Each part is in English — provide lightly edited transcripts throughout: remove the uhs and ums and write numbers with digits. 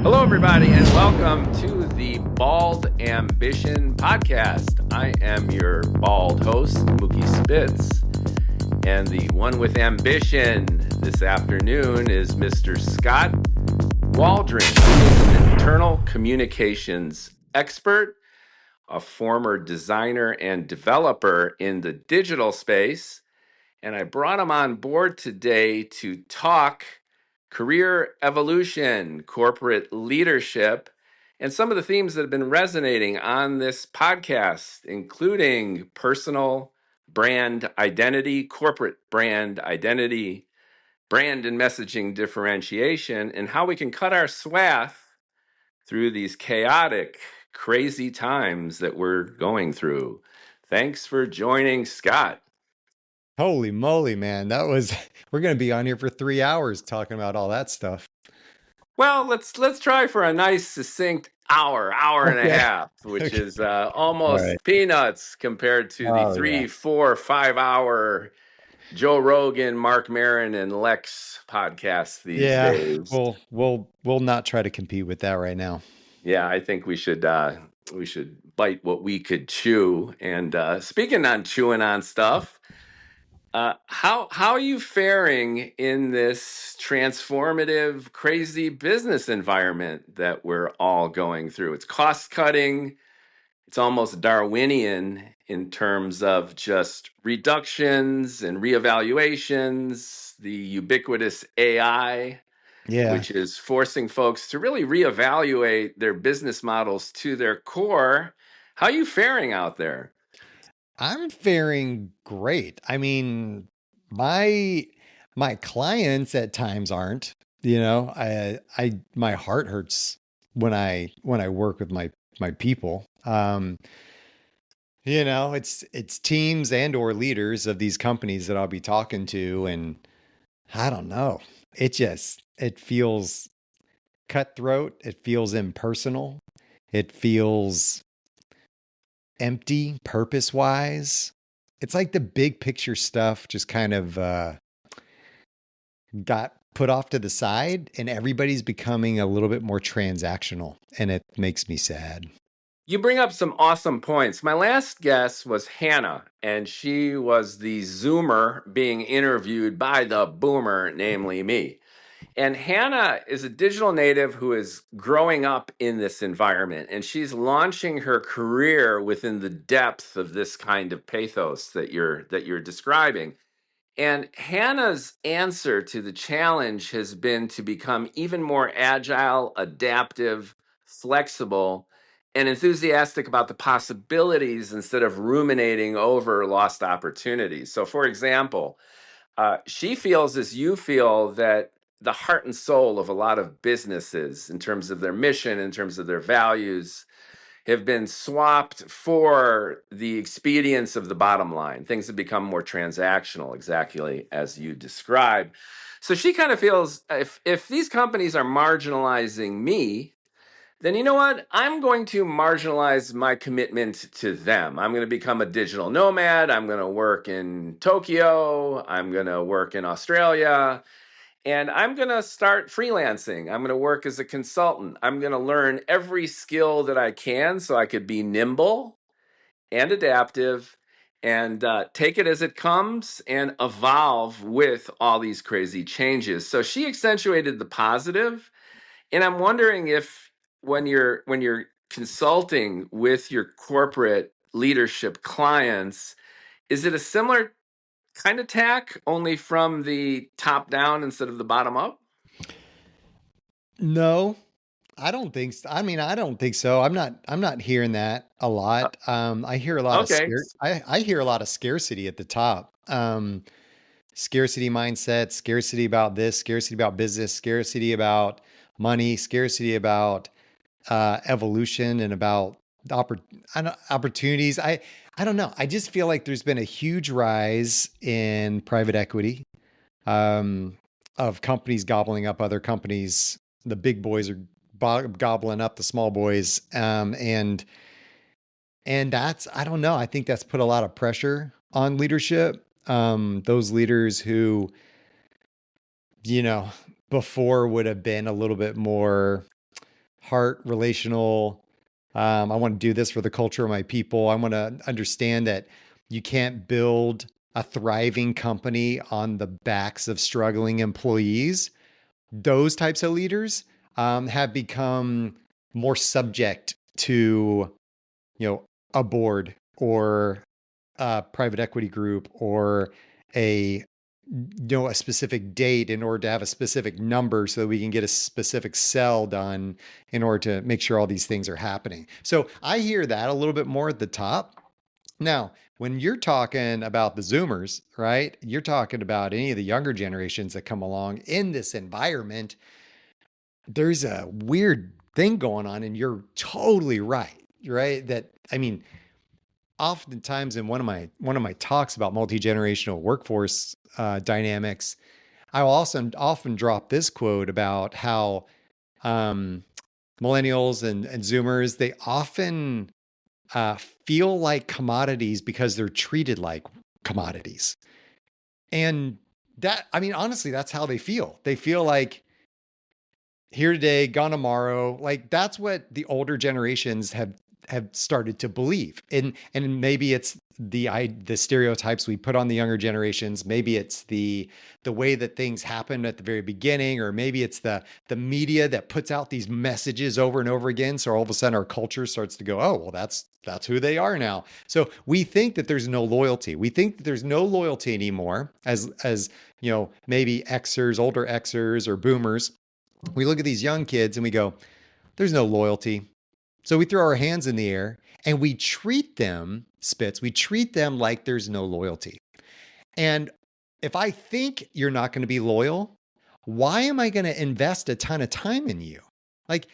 Hello, everybody, and welcome to the Bald Ambition podcast. I am your bald host, Mookie Spitz, and the one with ambition this afternoon is Mr. Skot Waldron. He is an internal communications expert, a former designer and developer in the digital space, and I brought him on board today to talk career evolution, corporate leadership, and some of the themes that have been resonating on this podcast, including personal brand identity, corporate brand identity, brand and messaging differentiation, and how we can cut our swath through these chaotic, crazy times that we're going through. Thanks for joining, Skot. Holy moly, man. We're going to be on here for 3 hours talking about all that stuff. Well, let's try for a nice succinct hour and a Okay. half, which Okay. is All almost right. peanuts compared to the Oh, yeah. 3, 4, 5 hour Joe Rogan, Mark Maron, and Lex podcasts these Yeah. days. We'll not try to compete with that right now. Yeah, I think we should bite what we could chew. And speaking on chewing on stuff, how are you faring in this transformative, crazy business environment that we're all going through? It's cost cutting. It's almost Darwinian in terms of just reductions and reevaluations, the ubiquitous AI, Yeah. which is forcing folks to really reevaluate their business models to their core. How are you faring out there? I'm faring great. I mean, my my clients at times aren't, my heart hurts when I work with my people. It's teams and or leaders of these companies that I'll be talking to, and I don't know. It feels cutthroat. It feels impersonal. It feels empty purpose wise. It's like the big picture stuff just kind of got put off to the side, and everybody's becoming a little bit more transactional, and it makes me sad. You bring up some awesome points. My last guest was Hannah, and she was the Zoomer being interviewed by the boomer, namely me. And Hannah is a digital native who is growing up in this environment, and she's launching her career within the depth of this kind of pathos that you're describing. And Hannah's answer to the challenge has been to become even more agile, adaptive, flexible, and enthusiastic about the possibilities instead of ruminating over lost opportunities. So, for example, she feels as you feel that the heart and soul of a lot of businesses, in terms of their mission, in terms of their values, have been swapped for the expedience of the bottom line. Things have become more transactional, exactly as you described. So she kind of feels if these companies are marginalizing me, then you know what? I'm going to marginalize my commitment to them. I'm going to become a digital nomad. I'm going to work in Tokyo. I'm going to work in Australia. And I'm going to start freelancing. I'm going to work as a consultant. I'm going to learn every skill that I can so I could be nimble and adaptive and take it as it comes and evolve with all these crazy changes. So she accentuated the positive, and I'm wondering if when you're consulting with your corporate leadership clients, is it a similar kind of tack, only from the top down instead of the bottom up? No, I don't think so. I mean, I don't think so. I'm not hearing that a Uh, lot. I hear a lot of okay. I hear a lot of scarcity at the top. Scarcity mindset, scarcity about this, scarcity about business, scarcity about money, scarcity about evolution and about opportunities. I don't know. I just feel like there's been a huge rise in private equity, um, of companies gobbling up other companies. The big boys are gobbling up the small boys, and that's, I don't know. I think that's put a lot of pressure on leadership. Those leaders who, you know, before would have been a little bit more. heart, relational. I want to do this for the culture of my people. I want to understand that you can't build a thriving company on the backs of struggling employees. Those types of leaders have become more subject to, a board or a private equity group or a a specific date in order to have a specific number so that we can get a specific sell done in order to make sure all these things are happening. So I hear that a little bit more at the top. Now, when you're talking about the Zoomers, right? You're talking about any of the younger generations that come along in this environment. There's a weird thing going on, and you're totally right, right? That I mean, oftentimes in one of my talks about multi-generational workforce dynamics, I will also often drop this quote about how um, millennials and Zoomers, they often feel like commodities because they're treated like commodities. And that, I mean, honestly, that's how they feel. They feel like here today, gone tomorrow. Like that's what the older generations have started to believe. And maybe it's the stereotypes we put on the younger generations. Maybe it's the way that things happen at the very beginning, or maybe it's the media that puts out these messages over and over again. So all of a sudden our culture starts to go, oh, well, that's who they are now. So we think that there's no loyalty. We think that there's no loyalty anymore as maybe Xers, older Xers or boomers. We look at these young kids and we go, there's no loyalty. So we throw our hands in the air and we treat them, Spitz, we treat them like there's no loyalty. And if I think you're not going to be loyal, why am I going to invest a ton of time in you? Like,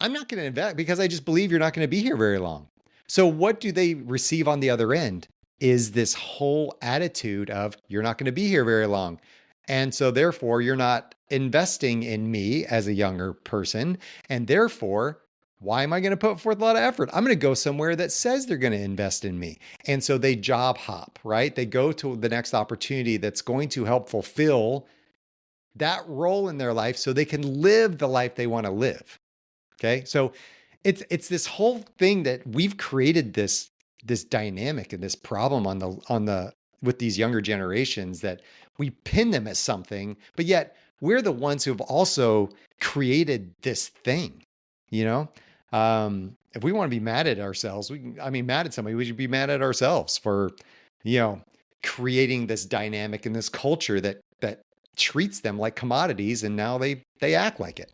I'm not going to invest because I just believe you're not going to be here very long. So, what do they receive on the other end? Is this whole attitude of you're not going to be here very long. And so, therefore, you're not investing in me as a younger person. And therefore, why am I going to put forth a lot of effort? I'm going to go somewhere that says they're going to invest in me. And so they job hop, right? They go to the next opportunity that's going to help fulfill that role in their life so they can live the life they want to live. Okay. So it's this whole thing that we've created this dynamic and this problem on the with these younger generations that we pin them as something, but yet we're the ones who have also created this thing, you know? If we want to be mad at ourselves, mad at somebody, we should be mad at ourselves for, you know, creating this dynamic and this culture that treats them like commodities, and now they act like it.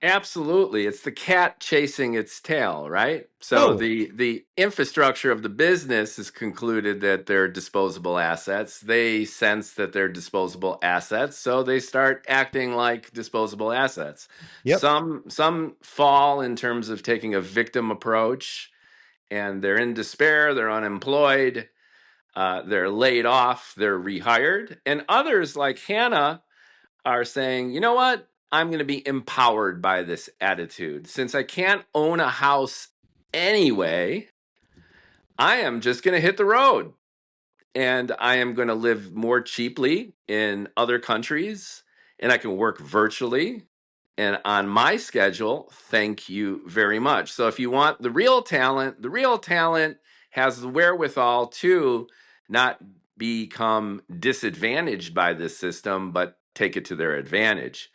Absolutely. It's the cat chasing its tail, right? So Totally. the infrastructure of the business has concluded that they're disposable assets. They sense that they're disposable assets, so they start acting like disposable assets. Yep. Some fall in terms of taking a victim approach, and they're in despair, they're unemployed, they're laid off, they're rehired. And others like Hannah are saying, you know what? I'm going to be empowered by this attitude. Since I can't own a house anyway, I am just going to hit the road and I am going to live more cheaply in other countries and I can work virtually and on my schedule. Thank you very much. So if you want the real talent has the wherewithal to not become disadvantaged by this system, but take it to their advantage.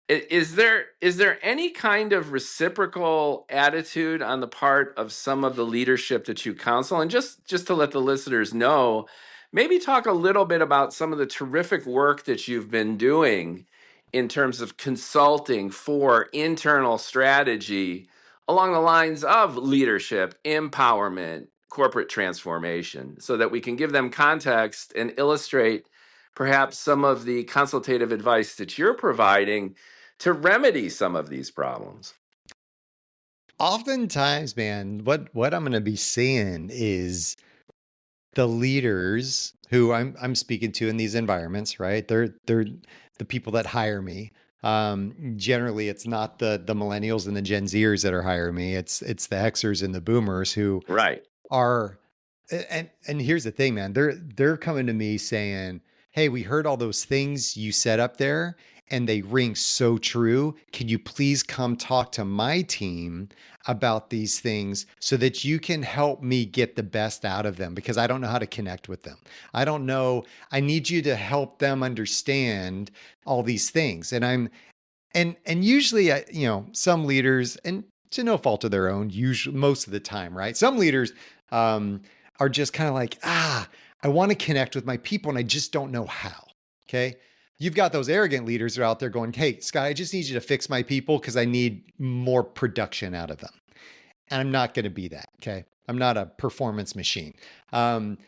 Is there any kind of reciprocal attitude on the part of some of the leadership that you counsel? And just to let the listeners know, maybe talk a little bit about some of the terrific work that you've been doing in terms of consulting for internal strategy along the lines of leadership, empowerment, corporate transformation, so that we can give them context and illustrate perhaps some of the consultative advice that you're providing to remedy some of these problems. Oftentimes, man, what I'm going to be seeing is the leaders who I'm speaking to in these environments, right? They're the people that hire me. Generally, it's not the millennials and the Gen Zers that are hiring me. It's the Xers and the Boomers who Right. are. And here's the thing, man. They're coming to me saying, "Hey, we heard all those things you set up there, and they ring so true. Can you please come talk to my team about these things so that you can help me get the best out of them? Because I don't know how to connect with them. I don't know. I need you to help them understand all these things. And usually, some leaders, and to no fault of their own, usually most of the time, right? Some leaders um, are just kind of like, I want to connect with my people and I just don't know how. Okay. You've got those arrogant leaders that are out there going, hey, Scott, I just need you to fix my people because I need more production out of them. And I'm not going to be that. Okay. I'm not a performance machine. Um,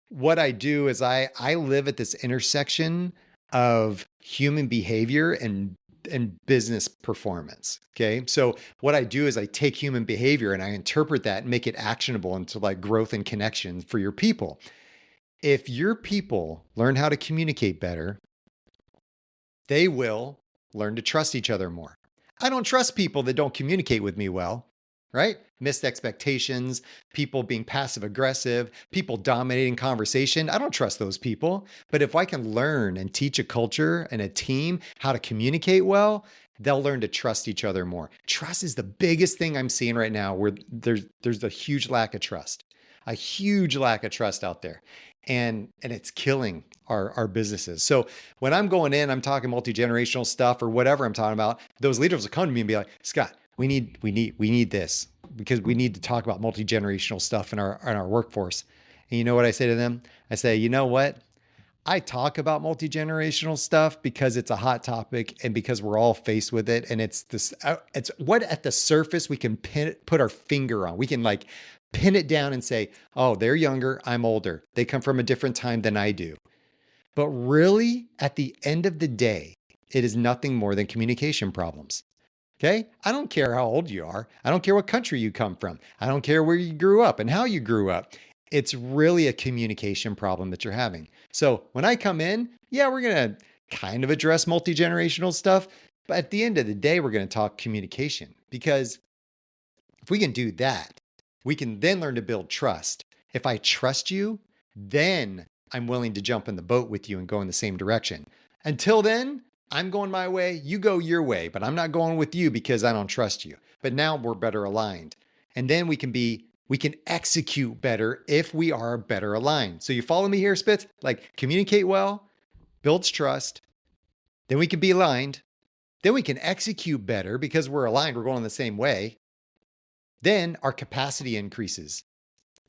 what I do is I live at this intersection of human behavior and business performance. Okay. So what I do is I take human behavior and I interpret that and make it actionable into like growth and connection for your people. If your people learn how to communicate better, they will learn to trust each other more. I don't trust people that don't communicate with me well, right? Missed expectations, people being passive aggressive, people dominating conversation. I don't trust those people. But if I can learn and teach a culture and a team how to communicate well, they'll learn to trust each other more. Trust is the biggest thing I'm seeing right now where there's a huge lack of trust, a huge lack of trust out there. And it's killing our businesses. So when I'm going in, I'm talking multi-generational stuff or whatever I'm talking about, those leaders will come to me and be like, Scott, we need this because we need to talk about multi-generational stuff in our workforce. And you know what I say to them? I say, you know what? I talk about multi-generational stuff because it's a hot topic and because we're all faced with it. And it's what at the surface we can put our finger on. We can like pin it down and say, oh, they're younger, I'm older. They come from a different time than I do. But really, at the end of the day, it is nothing more than communication problems. Okay? I don't care how old you are. I don't care what country you come from. I don't care where you grew up and how you grew up. It's really a communication problem that you're having. So when I come in, yeah, we're going to kind of address multi-generational stuff. But at the end of the day, we're going to talk communication because if we can do that, we can then learn to build trust. If I trust you, then I'm willing to jump in the boat with you and go in the same direction. Until then, I'm going my way, you go your way, but I'm not going with you because I don't trust you. But now we're better aligned. And then we can execute better if we are better aligned. So you follow me here, Spitz? Like communicate well, builds trust, then we can be aligned. Then we can execute better because we're aligned, we're going the same way. Then our capacity increases.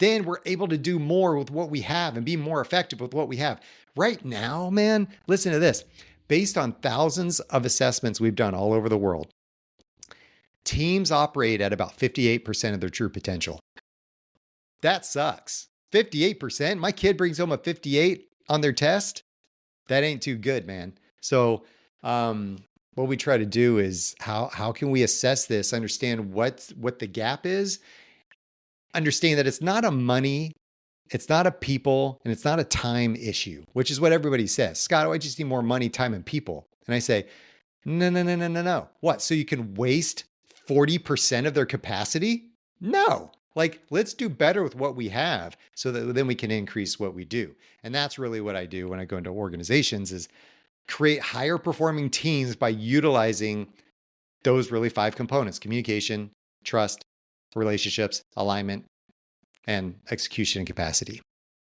Then we're able to do more with what we have and be more effective with what we have. Right now, man, listen to this. Based on thousands of assessments we've done all over the world, teams operate at about 58% of their true potential. That sucks. 58%? My kid brings home a 58 on their test? That ain't too good, man. So, what we try to do is how can we assess this, understand what the gap is, understand that it's not a money, it's not a people, and it's not a time issue, which is what everybody says. Scott, I just need more money, time, and people. And I say, no. What? So you can waste 40% of their capacity? No. Like, let's do better with what we have so that then we can increase what we do. And that's really what I do when I go into organizations is create higher performing teams by utilizing those really 5 components: communication, trust, relationships, alignment, and execution and capacity.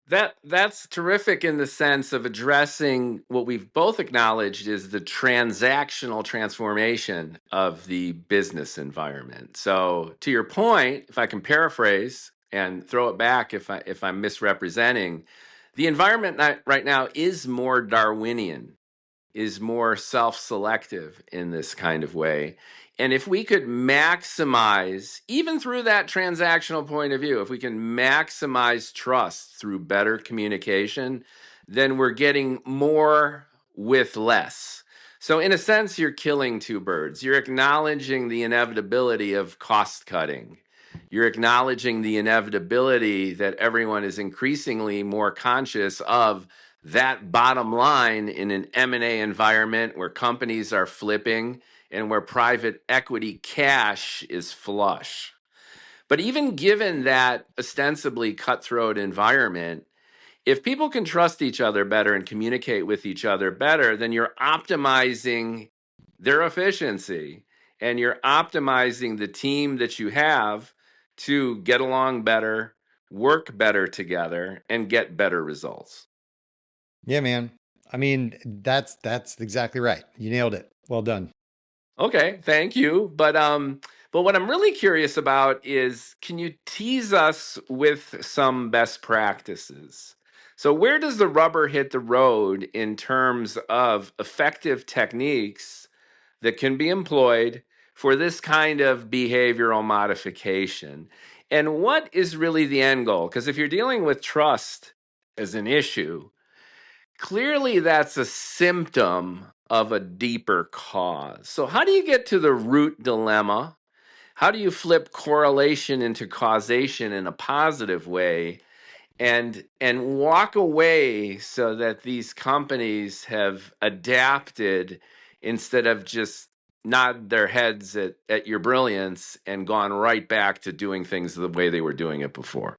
That's terrific in the sense of addressing what we've both acknowledged is the transactional transformation of the business environment. So to your point, if I can paraphrase and throw it back if I'm misrepresenting, the environment right now is more Darwinian, is more self-selective in this kind of way. And if we could maximize, even through that transactional point of view, if we can maximize trust through better communication, then we're getting more with less. So in a sense, you're killing two birds. You're acknowledging the inevitability of cost cutting. You're acknowledging the inevitability that everyone is increasingly more conscious of that bottom line in an M&A environment where companies are flipping and where private equity cash is flush. But even given that ostensibly cutthroat environment, If people can trust each other better and communicate with each other better, then you're optimizing their efficiency and you're optimizing the team that you have to get along better, work better together, and get better results. Yeah, man. I mean, that's exactly right. You nailed it. Well done. Okay, thank you. But what I'm really curious about is, can you tease us with some best practices? So where does the rubber hit the road in terms of effective techniques that can be employed for this kind of behavioral modification? And what is really the end goal? Because if you're dealing with trust as an issue, clearly that's a symptom of a deeper cause. So, how do you get to the root dilemma? How do you flip correlation into causation in a positive way and walk away so that these companies have adapted instead of just nod their heads at your brilliance and gone right back to doing things the way they were doing it before?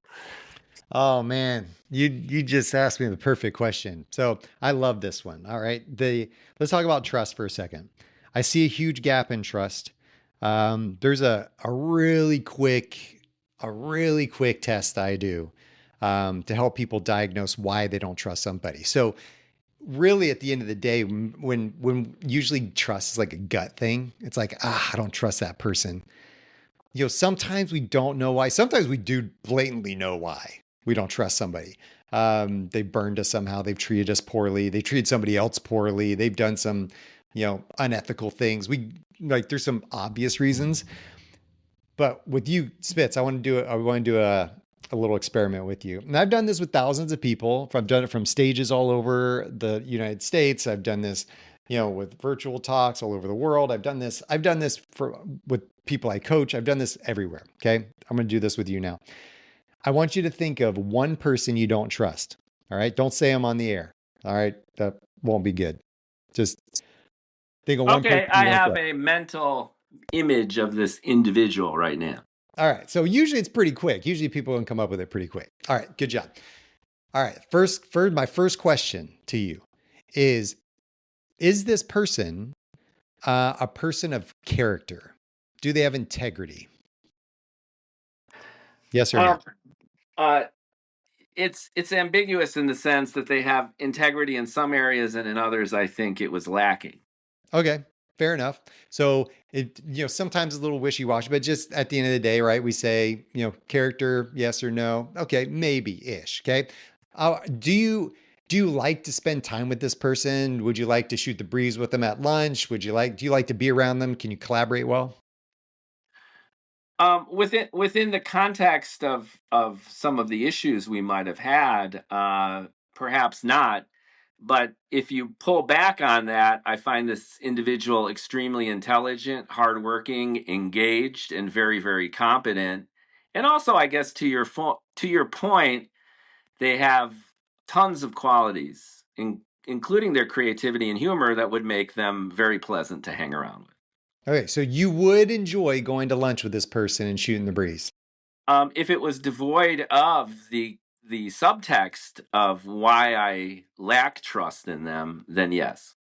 Oh man, you just asked me the perfect question. So I love this one. All right, let's talk about trust for a second. I see a huge gap in trust. There's a really quick test I do to help people diagnose why they don't trust somebody. So really, at the end of the day, when usually trust is like a gut thing, it's like I don't trust that person. Sometimes we don't know why. Sometimes we do blatantly know why we don't trust somebody. They've burned us somehow. They've treated us poorly. They treated somebody else poorly. They've done some, unethical things. There's some obvious reasons. But with you, Spitz, I want to do a little experiment with you. And I've done this with thousands of people. I've done it from stages all over the United States. I've done this, with virtual talks all over the world. I've done this with people I coach. I've done this everywhere. Okay. I'm going to do this with you now. I want you to think of one person you don't trust. All right. Don't say them on the air. All right. That won't be good. Just think of one person Okay, you I don't have trust. a mental image of this individual right now. All right. So usually it's pretty quick. Usually people can come up with it pretty quick. All right. Good job. All right. My first question to you is this person a person of character? Do they have integrity? Yes or no? Um, uh, it's ambiguous in the sense that they have integrity in some areas, and in others, I think it was lacking. Okay, fair enough. So sometimes it's a little wishy-washy, but just at the end of the day, right? We say, character, yes or no. Okay, maybe-ish. Okay. Do you like to spend time with this person? Would you like to shoot the breeze with them at lunch? Do you like to be around them? Can you collaborate well? Within the context of some of the issues we might have had, perhaps not. But if you pull back on that, I find this individual extremely intelligent, hardworking, engaged, and very, very competent. And also, I guess to your point, they have tons of qualities, including their creativity and humor, that would make them very pleasant to hang around with. Okay, so you would enjoy going to lunch with this person and shooting the breeze. If it was devoid of the subtext of why I lack trust in them, then yes.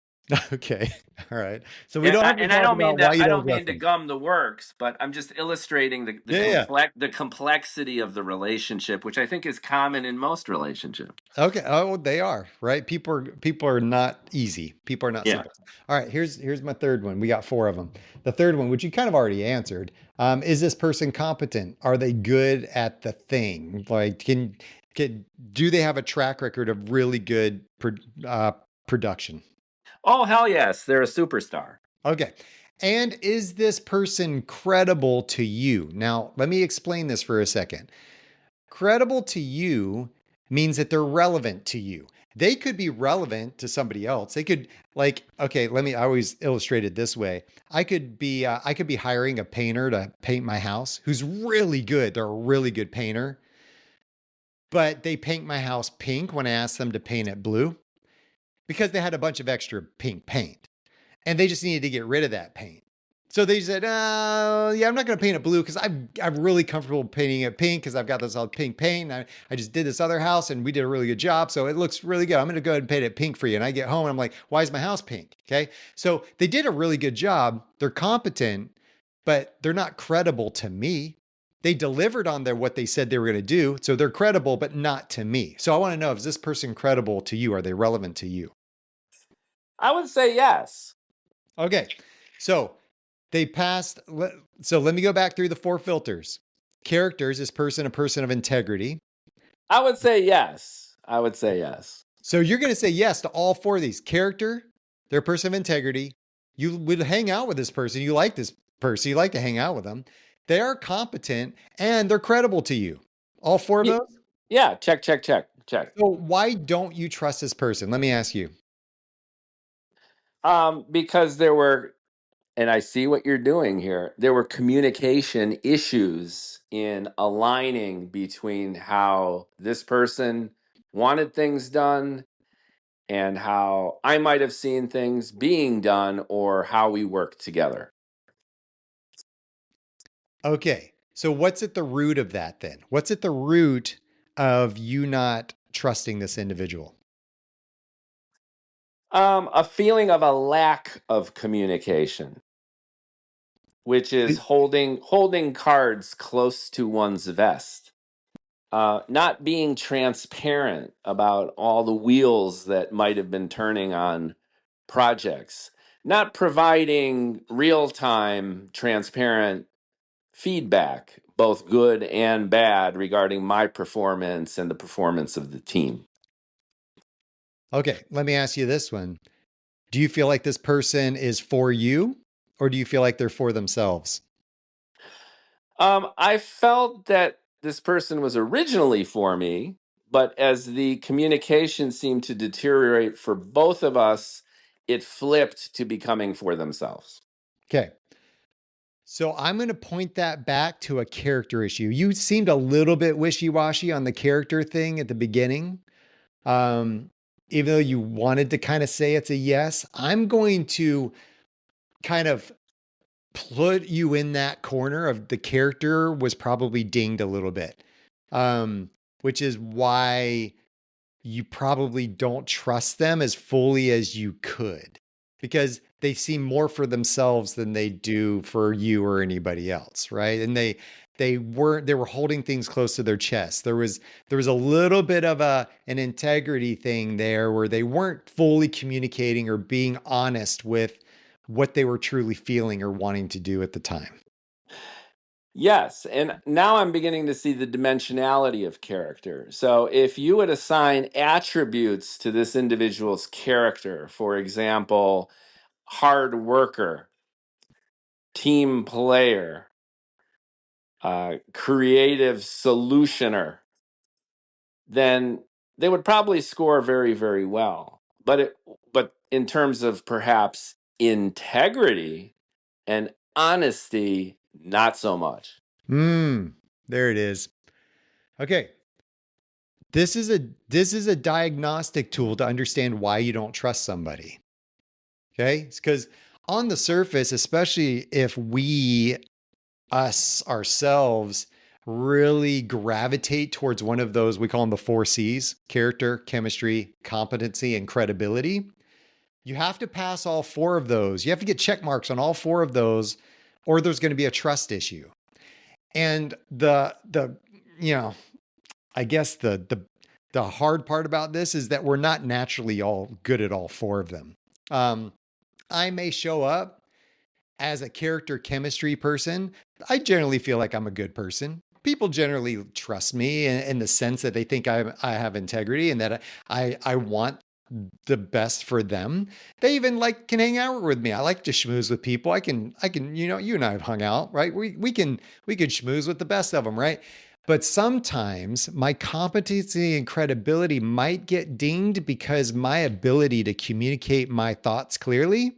Okay, all right. So we don't have to And I talk don't about mean why to you I don't don't mean trust to them. gum the works, but I'm just illustrating Yeah, yeah. the complexity of the relationship, which I think is common in most relationships. Okay. Oh, they are, right? People are not easy. People are not Yeah. simple. All right, here's my third one. We got four of them. The third one, which you kind of already answered, is this person competent? Are they good at the thing? Like, do they have a track record of really good production? Oh hell yes, they're a superstar. Okay. And is this person credible to you? Now, let me explain this for a second. Credible to you means that they're relevant to you. They could be relevant to somebody else. They could okay, I always illustrate it this way. I could be hiring a painter to paint my house who's really good. They're a really good painter, but they paint my house pink when I ask them to paint it blue because they had a bunch of extra pink paint and they just needed to get rid of that paint. So they said, yeah, I'm not going to paint it blue because I'm really comfortable painting it pink because I've got this all pink paint. I just did this other house and we did a really good job. So it looks really good. I'm going to go ahead and paint it pink for you. And I get home and I'm like, why is my house pink? Okay. So they did a really good job. They're competent, but they're not credible to me. They delivered on what they said they were going to do. So they're credible, but not to me. So I want to know, is this person credible to you? Are they relevant to you? I would say yes. Okay. So they passed. So let me go back through the four filters. Characters, is person a person of integrity? I would say yes. I would say yes. So you're going to say yes to all four of these. Character, they're a person of integrity. You would hang out with this person. You like this person. You like to hang out with them. They are competent and they're credible to you. All four of Ye- those? Yeah, check, check, check, check. So why don't you trust this person? Let me ask you. Because there were, and I see what you're doing here, there were communication issues in aligning between how this person wanted things done and how I might have seen things being done or how we work together. Okay. So what's at the root of that then? What's at the root of you not trusting this individual? A feeling of a lack of communication, which is holding cards close to one's vest, not being transparent about all the wheels that might have been turning on projects, not providing real time, transparent feedback, both good and bad, regarding my performance and the performance of the team. Okay, let me ask you this one. Do you feel like this person is for you or do you feel like they're for themselves? I felt that this person was originally for me, but as the communication seemed to deteriorate for both of us, it flipped to becoming for themselves. Okay. So I'm going to point that back to a character issue. You seemed a little bit wishy-washy on the character thing at the beginning. Um, Even though you wanted to kind of say it's a yes, I'm going to kind of put you in that corner of the character was probably dinged a little bit, which is why you probably don't trust them as fully as you could because they seem more for themselves than they do for you or anybody else, right? And they were holding things close to their chest. There was a little bit of an integrity thing there where they weren't fully communicating or being honest with what they were truly feeling or wanting to do at the time. Yes, and now I'm beginning to see the dimensionality of character. So if you would assign attributes to this individual's character, for example, hard worker, team player, creative solutioner, then they would probably score very, very well. But in terms of perhaps integrity and honesty, not so much. There it is. Okay. This is a diagnostic tool to understand why you don't trust somebody. Okay? It's because on the surface, especially if we us ourselves really gravitate towards one of those, we call them the four C's: character, chemistry, competency, and credibility. You have to pass all four of those. You have to get check marks on all four of those, or there's going to be a trust issue. And you know, I guess the hard part about this is that we're not naturally all good at all four of them. Um, I may show up as a character chemistry person. I generally feel like I'm a good person. People generally trust me in the sense that they think I have integrity and that I want the best for them. They even like can hang out with me. I like to schmooze with people. I can you and I have hung out, right? We can schmooze with the best of them, right? But sometimes my competency and credibility might get dinged because my ability to communicate my thoughts clearly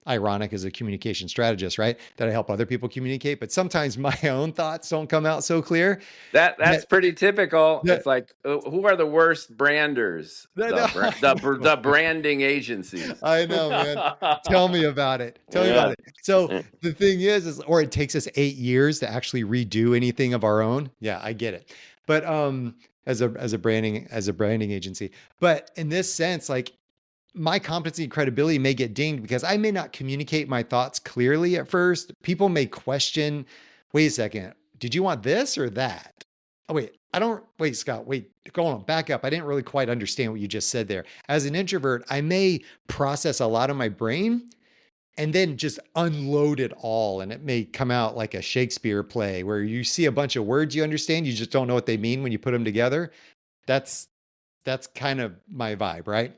ironic as a communication strategist, right? That I help other people communicate, but sometimes my own thoughts don't come out so clear. That's That, pretty typical. It's that, like, who are the worst branders? that The branding agencies. I know, man. Tell me about it. Tell me about Yeah. it. So the thing is, or it takes us 8 years to actually redo anything of our own. Yeah, I get it. But as a branding agency, but in this sense, like my competency and credibility may get dinged because I may not communicate my thoughts clearly at first. People may question, wait a second, did you want this or that? Oh, wait, I don't, wait, Scott, wait, go on, back up. I didn't really quite understand what you just said there. As an introvert, I may process a lot of my brain and then just unload it all. And it may come out like a Shakespeare play where you see a bunch of words you understand, you just don't know what they mean when you put them together. That's that's kind of my vibe, right?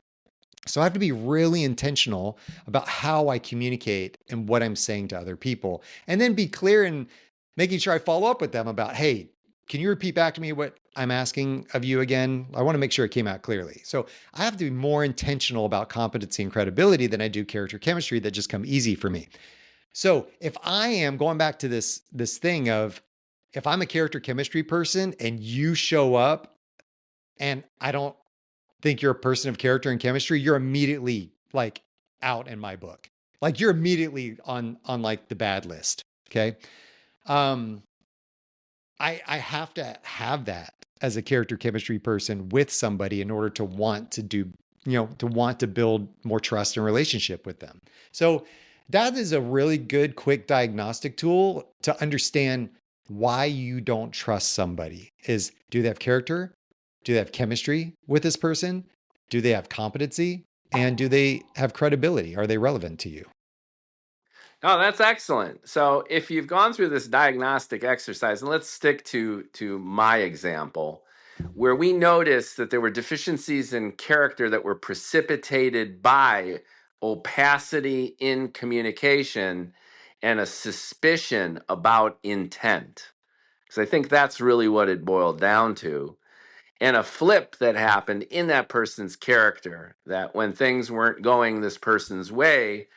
So I have to be really intentional about how I communicate and what I'm saying to other people, and then be clear in making sure I follow up with them about, hey, can you repeat back to me what I'm asking of you again? I want to make sure it came out clearly. So I have to be more intentional about competency and credibility than I do character chemistry that just come easy for me. So if I am going back to this thing of if I'm a character chemistry person and you show up and I don't think you're a person of character and chemistry, you're immediately like out in my book. Like you're immediately on like the bad list. Okay. Um, I have to have that as a character chemistry person with somebody in order to want to do, to want to build more trust and relationship with them. So that is a really good quick diagnostic tool to understand why you don't trust somebody. Is do they have character? Do they have chemistry with this person? Do they have competency? And do they have credibility? Are they relevant to you? Oh, that's excellent. So if you've gone through this diagnostic exercise, and let's stick to my example, where we noticed that there were deficiencies in character that were precipitated by opacity in communication and a suspicion about intent. Because I think that's really what it boiled down to. And a flip that happened in that person's character, that when things weren't going this person's way,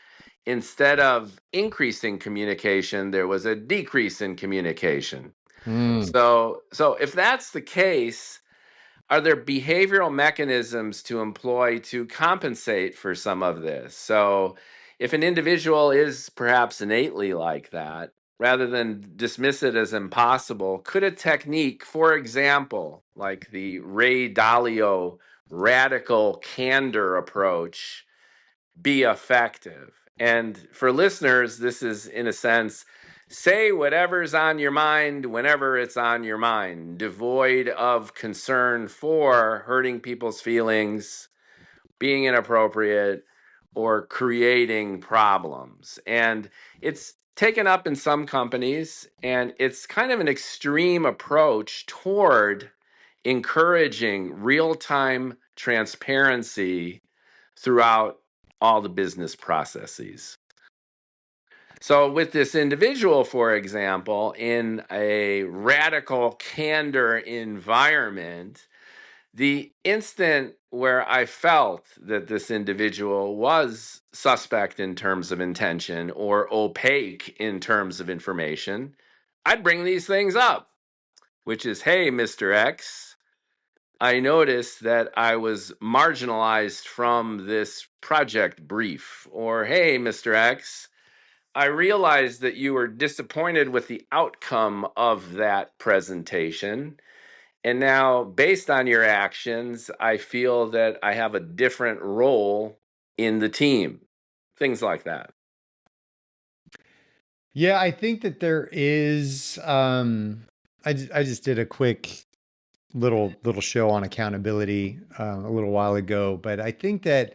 instead of increasing communication, there was a decrease in communication. Mm. So if that's the case, are there behavioral mechanisms to employ to compensate for some of this? So if an individual is perhaps innately like that, rather than dismiss it as impossible, could a technique, for example, like the Ray Dalio radical candor approach, be effective? And for listeners, this is, in a sense, say whatever's on your mind whenever it's on your mind, devoid of concern for hurting people's feelings, being inappropriate, or creating problems. And it's taken up in some companies, and it's kind of an extreme approach toward encouraging real time transparency throughout all the business processes. So, with this individual, for example, in a radical candor environment, the instant where I felt that this individual was suspect in terms of intention or opaque in terms of information, I'd bring these things up, which is, hey, Mr. X, I noticed that I was marginalized from this project brief. Or, hey, Mr. X, I realized that you were disappointed with the outcome of that presentation. And now, based on your actions, I feel that I have a different role in the team. Things like that. Yeah, I think that there is. I just did a quick little show on accountability a little while ago, but I think that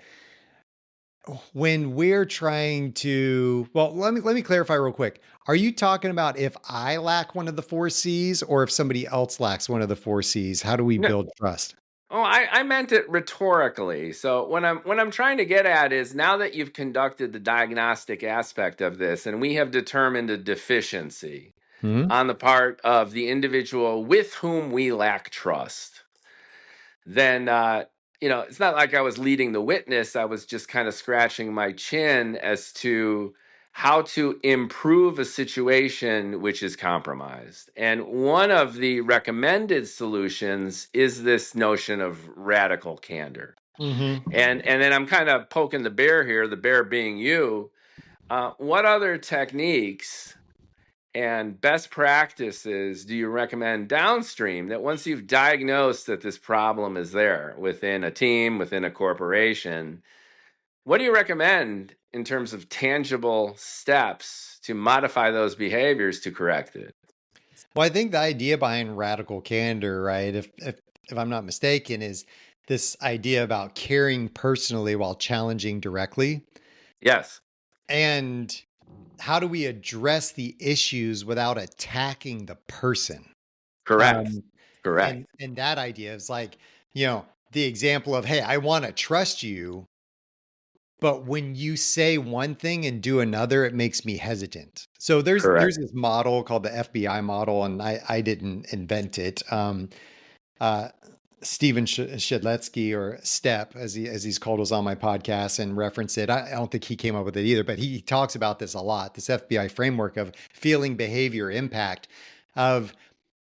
when we're trying to, well, let me clarify real quick. Are you talking about if I lack one of the four C's or if somebody else lacks one of the four C's? How do we No, build trust? oh, I meant it rhetorically. So what I'm trying to get at is now that you've conducted the diagnostic aspect of this and we have determined a deficiency Hmm. on the part of the individual with whom we lack trust, then it's not like I was leading the witness. I was just kind of scratching my chin as to how to improve a situation which is compromised. And one of the recommended solutions is this notion of radical candor. And then I'm kind of poking the bear here, the bear being you. What other techniques and best practices do you recommend downstream that once you've diagnosed that this problem is there within a team, within a corporation, what do you recommend in terms of tangible steps to modify those behaviors to correct it? Well, I think the idea behind radical candor, right, if I'm not mistaken, is this idea about caring personally while challenging directly. Yes, And how do we address the issues without attacking the person? correct. Um, Correct. and that idea is like, the example of, hey, I want to trust you, but when you say one thing and do another, it makes me hesitant. So there's Correct. this model called the FBI model, and I didn't invent it. Uh, Stephen Shedletsky, or Step, as he's called, was on my podcast and referenced it. I don't think he came up with it either, but he talks about this a lot. This FBI framework of feeling, behavior, impact. Of,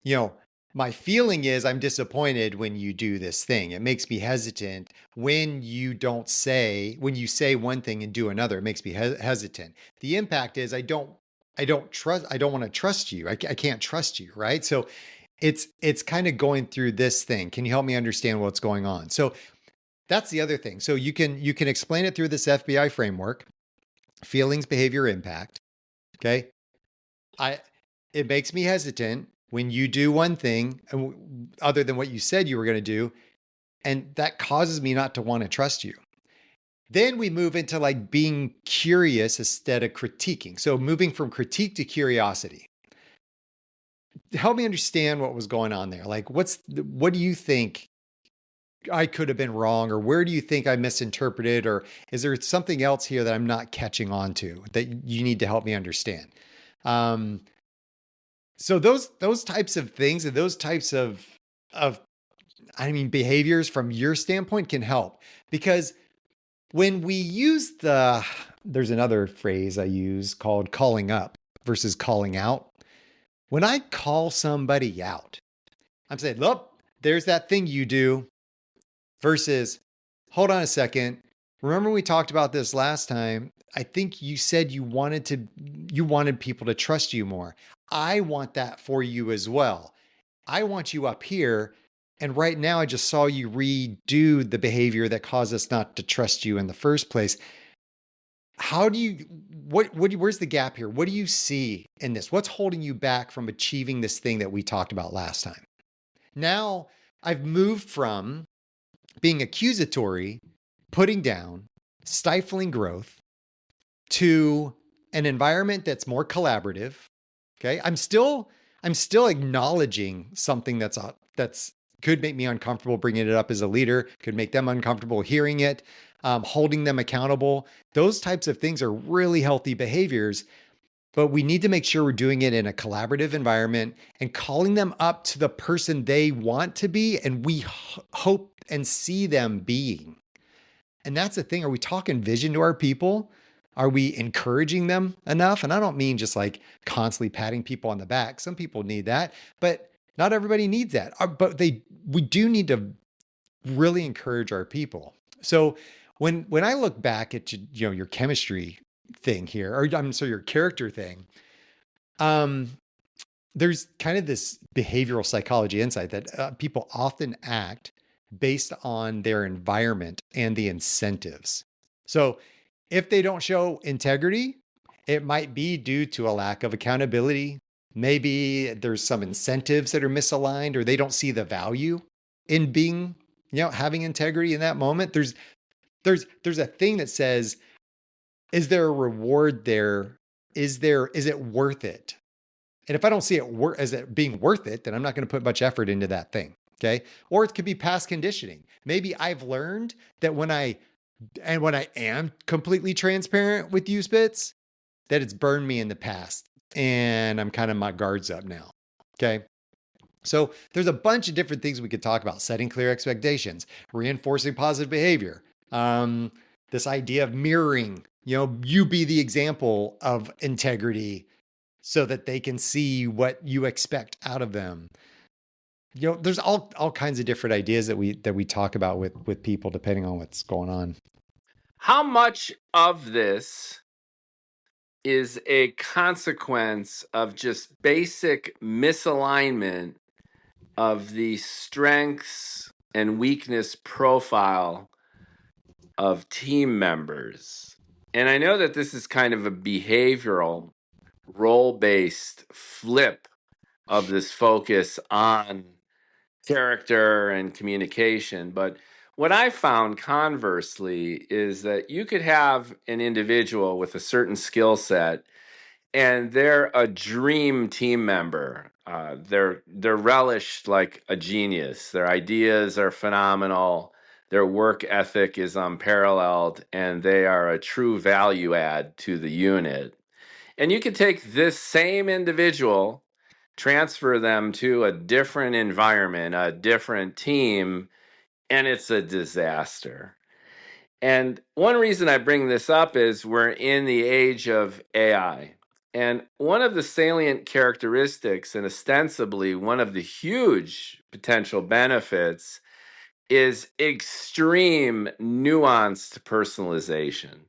you know, my feeling is I'm disappointed when you do this thing. It makes me hesitant when you say one thing and do another. It makes me hesitant. The impact is I don't want to trust you. I can't trust you, right? So it's kind of going through this thing. Can you help me understand what's going on? So that's the other thing. So you can explain it through this FBI framework, feelings, behavior, impact. Okay. It makes me hesitant when you do one thing other than what you said you were going to do, and that causes me not to want to trust you. Then we move into like being curious instead of critiquing. So moving from critique to curiosity. Help me understand what was going on there. Like, what do you think I could have been wrong, or where do you think I misinterpreted, or is there something else here that I'm not catching on to that you need to help me understand? Um, so those types of things and those types of behaviors from your standpoint can help, because when we use there's another phrase I use called calling up versus calling out. When I call somebody out, I'm saying, look, there's that thing you do, versus, hold on a second. Remember we talked about this last time. I think you said you wanted people to trust you more. I want that for you as well. I want you up here. And right now I just saw you redo the behavior that caused us not to trust you in the first place. Where's the gap here? What do you see in this? What's holding you back from achieving this thing that we talked about last time? Now I've moved from being accusatory, putting down, stifling growth, to an environment that's more collaborative. Okay. I'm still acknowledging something that's could make me uncomfortable bringing it up as a leader, could make them uncomfortable hearing it, holding them accountable. Those types of things are really healthy behaviors, but we need to make sure we're doing it in a collaborative environment and calling them up to the person they want to be and we hope and see them being. And that's the thing. Are we talking vision to our people? Are we encouraging them enough? And I don't mean just like constantly patting people on the back. Some people need that, but not everybody needs that. But we do need to really encourage our people. So when I look back at your chemistry thing here, or I'm sorry, your character thing, there's kind of this behavioral psychology insight that people often act based on their environment and the incentives. So if they don't show integrity, it might be due to a lack of accountability. Maybe there's some incentives that are misaligned, or they don't see the value in being, having integrity in that moment. There's a thing that says, is there a reward there? Is it worth it? And if I don't see it as it being worth it, then I'm not going to put much effort into that thing. Okay. Or it could be past conditioning. Maybe I've learned that when I am completely transparent with you, Spitz, that it's burned me in the past and I'm kind of my guards up now. Okay. So there's a bunch of different things we could talk about: setting clear expectations, reinforcing positive behavior, um, this idea of mirroring. You be the example of integrity so that they can see what you expect out of them. There's all kinds of different ideas that we talk about with people depending on what's going on. How much of this is a consequence of just basic misalignment of the strengths and weakness profile of team members? And I know that this is kind of a behavioral, role based flip of this focus on character and communication. But what I found conversely is that you could have an individual with a certain skill set and they're a dream team member. They're relished like a genius. Their ideas are phenomenal. Their work ethic is unparalleled, and they are a true value add to the unit. And you could take this same individual, transfer them to a different environment, a different team, and it's a disaster. And one reason I bring this up is we're in the age of AI. And one of the salient characteristics, and ostensibly one of the huge potential benefits, is extreme nuanced personalization.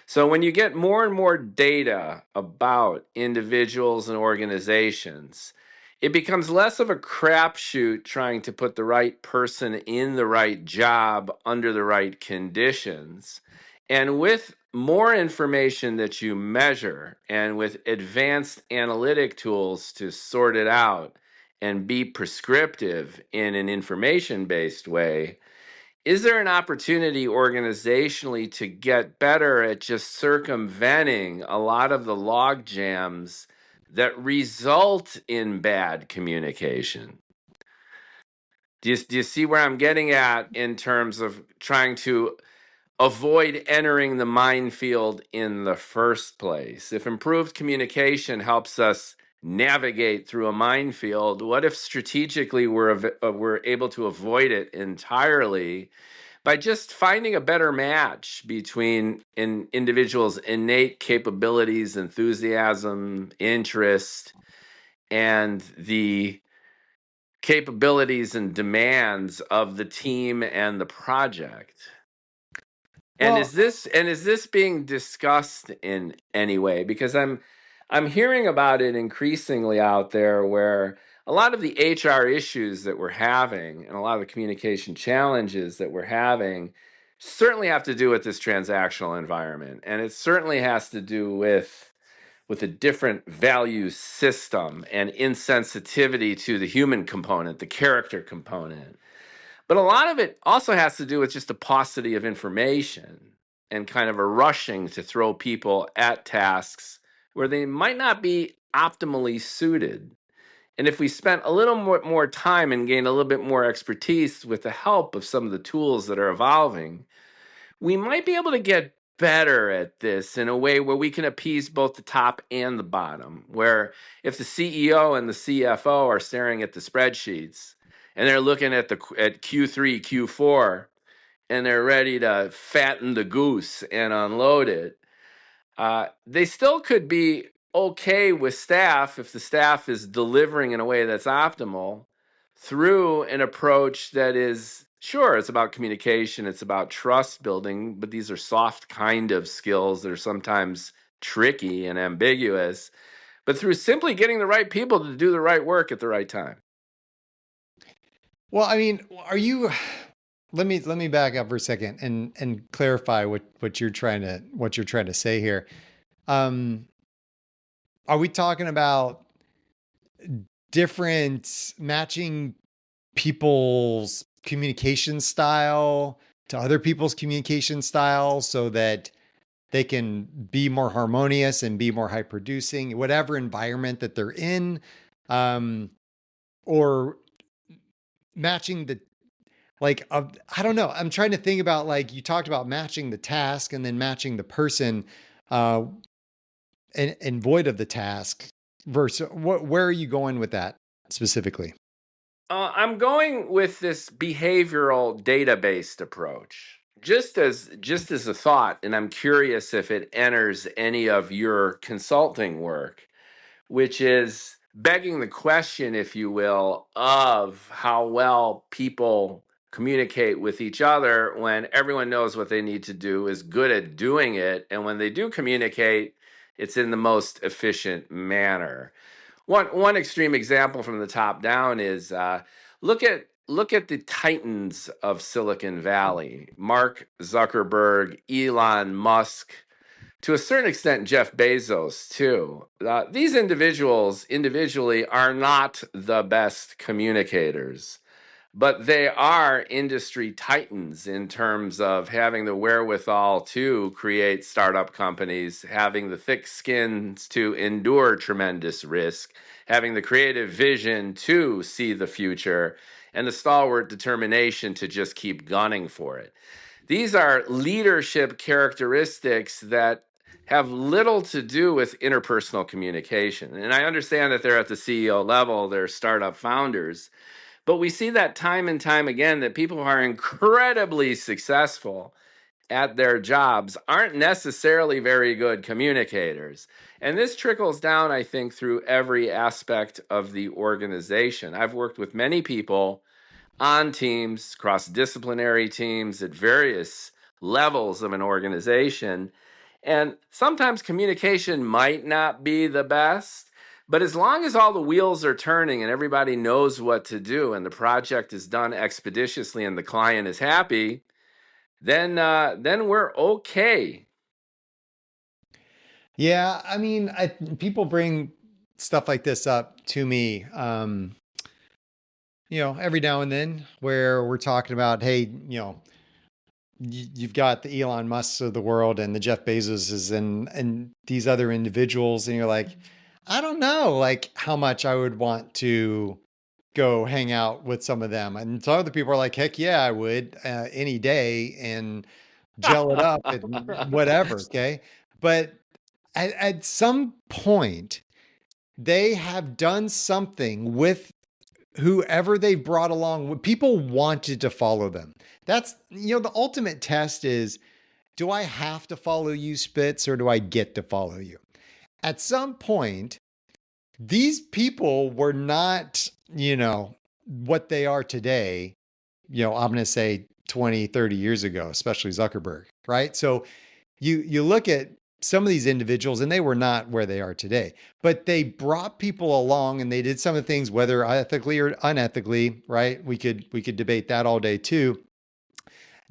So when you get more and more data about individuals and organizations, it becomes less of a crapshoot trying to put the right person in the right job under the right conditions. And with more information that you measure and with advanced analytic tools to sort it out and be prescriptive in an information based way, is there an opportunity organizationally to get better at just circumventing a lot of the log jams that result in bad communication? Do you see where I'm getting at in terms of trying to avoid entering the minefield in the first place? If improved communication helps us navigate through a minefield, what if strategically we're able to avoid it entirely by just finding a better match between an individual's innate capabilities, enthusiasm, interest, and the capabilities and demands of the team and the project? And Well, is this being discussed in any way? Because I'm hearing about it increasingly out there where a lot of the HR issues that we're having and a lot of the communication challenges that we're having certainly have to do with this transactional environment. And it certainly has to do with a different value system and insensitivity to the human component, the character component. But a lot of it also has to do with just a paucity of information and kind of a rushing to throw people at tasks where they might not be optimally suited. And if we spent a little more time and gained a little bit more expertise with the help of some of the tools that are evolving, we might be able to get better at this in a way where we can appease both the top and the bottom. Where if the CEO and the CFO are staring at the spreadsheets and they're looking at Q3, Q4, and they're ready to fatten the goose and unload it, they still could be okay with staff if the staff is delivering in a way that's optimal through an approach that is, sure, it's about communication, it's about trust building, but these are soft kind of skills that are sometimes tricky and ambiguous, but through simply getting the right people to do the right work at the right time. well, I mean, are you? Let me back up for a second and clarify what you're trying to say here. Um, are we talking about different matching people's communication style to other people's communication style so that they can be more harmonious and be more high producing, whatever environment that they're in, um, or matching the I don't know. I'm trying to think about, like, you talked about matching the task and then matching the person, uh, and void of the task versus where are you going with that specifically? I'm going with this behavioral data-based approach. Just as a thought, and I'm curious if it enters any of your consulting work, which is begging the question, if you will, of how well people communicate with each other when everyone knows what they need to do, is good at doing it, and when they do communicate, it's in the most efficient manner. One extreme example from the top down is look at the titans of Silicon Valley: Mark Zuckerberg, Elon Musk, to a certain extent Jeff Bezos too. These individuals individually are not the best communicators, but they are industry titans in terms of having the wherewithal to create startup companies, having the thick skins to endure tremendous risk, having the creative vision to see the future, and the stalwart determination to just keep gunning for it. These are leadership characteristics that have little to do with interpersonal communication. And I understand that they're at the CEO level, they're startup founders, but we see that time and time again that people who are incredibly successful at their jobs aren't necessarily very good communicators. And this trickles down, I think, through every aspect of the organization. I've worked with many people on teams, cross disciplinary teams at various levels of an organization. And sometimes communication might not be the best, but as long as all the wheels are turning and everybody knows what to do and the project is done expeditiously and the client is happy, then we're okay. Yeah, I mean, people bring stuff like this up to me, every now and then, where we're talking about, hey, you've got the Elon Musks of the world and the Jeff Bezoses and these other individuals, and you're like, I don't know, like how much I would want to go hang out with some of them. And some other people are like, heck yeah, I would, any day, and gel it up and whatever. Okay. But at some point, they have done something with whoever they brought along. People wanted to follow them. That's, the ultimate test is, do I have to follow you, Spitz, or do I get to follow you? At some point, these people were not, what they are today. I'm going to say 20, 30 years ago, especially Zuckerberg, right? So you look at some of these individuals and they were not where they are today, but they brought people along and they did some of the things, whether ethically or unethically, right? We could debate that all day too.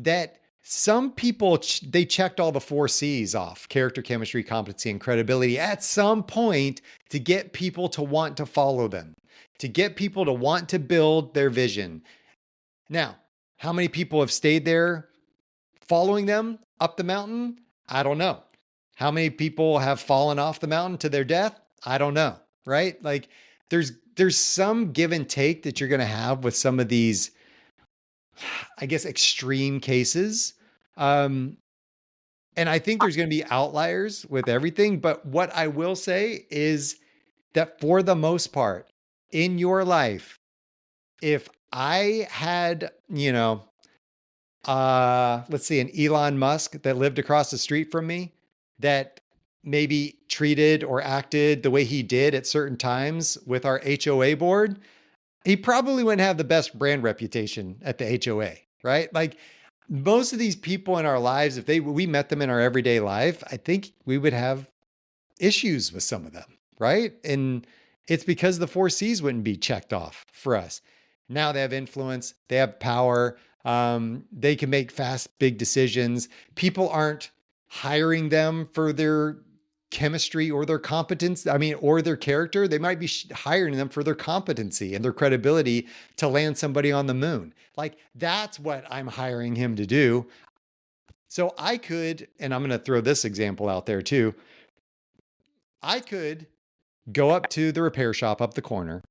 That some people, they checked all the 4 C's off: character, chemistry, competency, and credibility at some point, to get people to want to follow them, to get people to want to build their vision. Now, how many people have stayed there following them up the mountain? I don't know. How many people have fallen off the mountain to their death? I don't know, right? Like there's some give and take that you're going to have with some of these, I guess, extreme cases. And I think there's going to be outliers with everything. But what I will say is that for the most part in your life, if I had, let's see, an Elon Musk that lived across the street from me, that maybe treated or acted the way he did at certain times with our HOA board, he probably wouldn't have the best brand reputation at the HOA, right? Like most of these people in our lives, if we met them in our everyday life, I think we would have issues with some of them, right? And it's because the 4 C's wouldn't be checked off for us. Now they have influence, they have power, they can make fast, big decisions. People aren't hiring them for their chemistry or their competence, or their character. They might be hiring them for their competency and their credibility to land somebody on the moon. Like that's what I'm hiring him to do. So I could, and I'm going to throw this example out there too. I could go up to the repair shop up the corner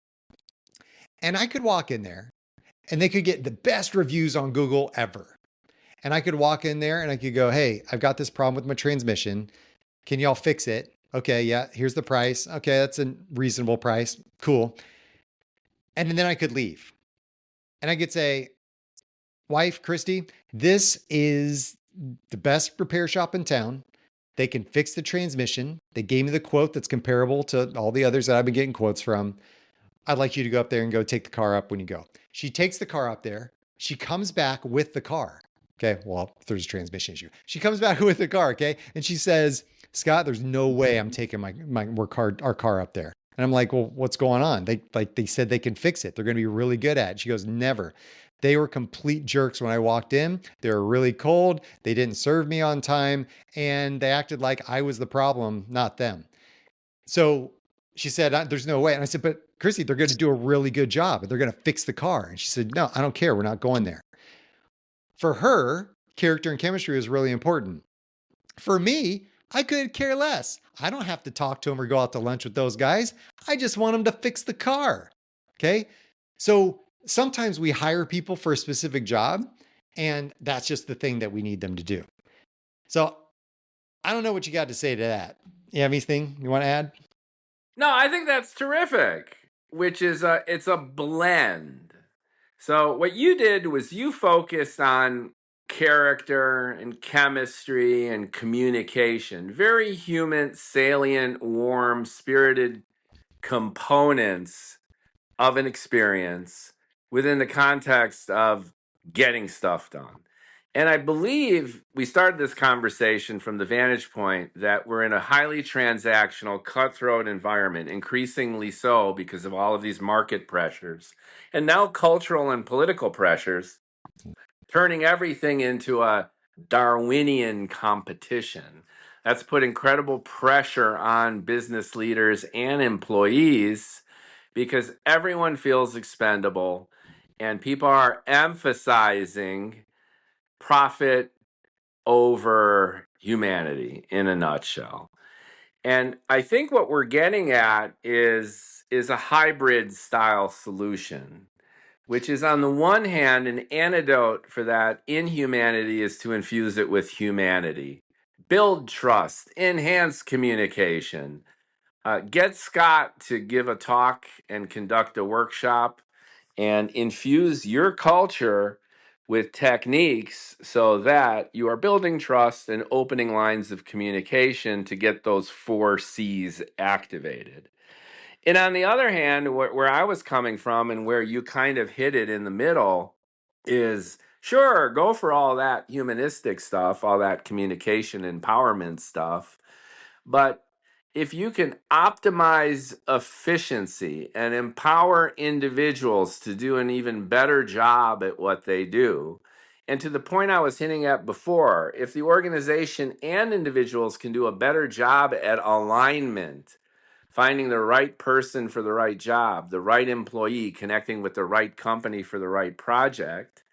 and I could walk in there and they could get the best reviews on Google ever. And I could walk in there and I could go, hey, I've got this problem with my transmission. Can y'all fix it? Okay, yeah, here's the price. Okay, that's a reasonable price. Cool. And then I could leave. And I could say, wife, Christy, this is the best repair shop in town. They can fix the transmission. They gave me the quote that's comparable to all the others that I've been getting quotes from. I'd like you to go up there and go take the car up when you go. She takes the car up there. She comes back with the car. Okay. Well, if there's a transmission issue, she comes back with the car. Okay. And she says, Scott, there's no way I'm taking our car up there. And I'm like, well, what's going on? They said they can fix it. They're going to be really good at it. She goes, never. They were complete jerks when I walked in. They were really cold. They didn't serve me on time, and they acted like I was the problem, not them. So she said, there's no way. And I said, but Chrissy, they're going to do a really good job and they're going to fix the car. And she said, no, I don't care. We're not going there. For her, character and chemistry is really important. For me, I could care less. I don't have to talk to them or go out to lunch with those guys. I just want them to fix the car. Okay. So sometimes we hire people for a specific job, and that's just the thing that we need them to do. So I don't know what you got to say to that. You have anything you want to add? No, I think that's terrific, which is it's a blend. So what you did was you focused on character and chemistry and communication, very human, salient, warm, spirited components of an experience within the context of getting stuff done. And I believe we started this conversation from the vantage point that we're in a highly transactional, cutthroat environment, increasingly so because of all of these market pressures, and now cultural and political pressures, turning everything into a Darwinian competition. That's put incredible pressure on business leaders and employees because everyone feels expendable and people are emphasizing profit over humanity in a nutshell. And I think what we're getting at is a hybrid style solution, which is on the one hand an antidote for that inhumanity is to infuse it with humanity. Build trust, enhance communication. Get Scott to give a talk and conduct a workshop and infuse your culture with techniques so that you are building trust and opening lines of communication to get those 4 C's activated. And on the other hand, where I was coming from and where you kind of hit it in the middle is sure, go for all that humanistic stuff, all that communication empowerment stuff. But if you can optimize efficiency and empower individuals to do an even better job at what they do, and to the point I was hinting at before, if the organization and individuals can do a better job at alignment, finding the right person for the right job, the right employee, connecting with the right company for the right project,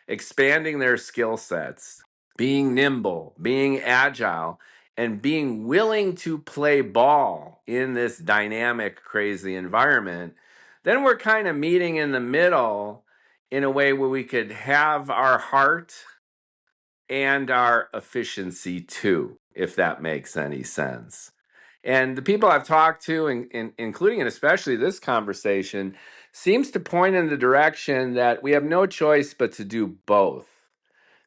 expanding their skill sets, being nimble, being agile, and being willing to play ball in this dynamic, crazy environment, then we're kind of meeting in the middle in a way where we could have our heart and our efficiency too, if that makes any sense. And the people I've talked to, including and especially this conversation, seems to point in the direction that we have no choice but to do both.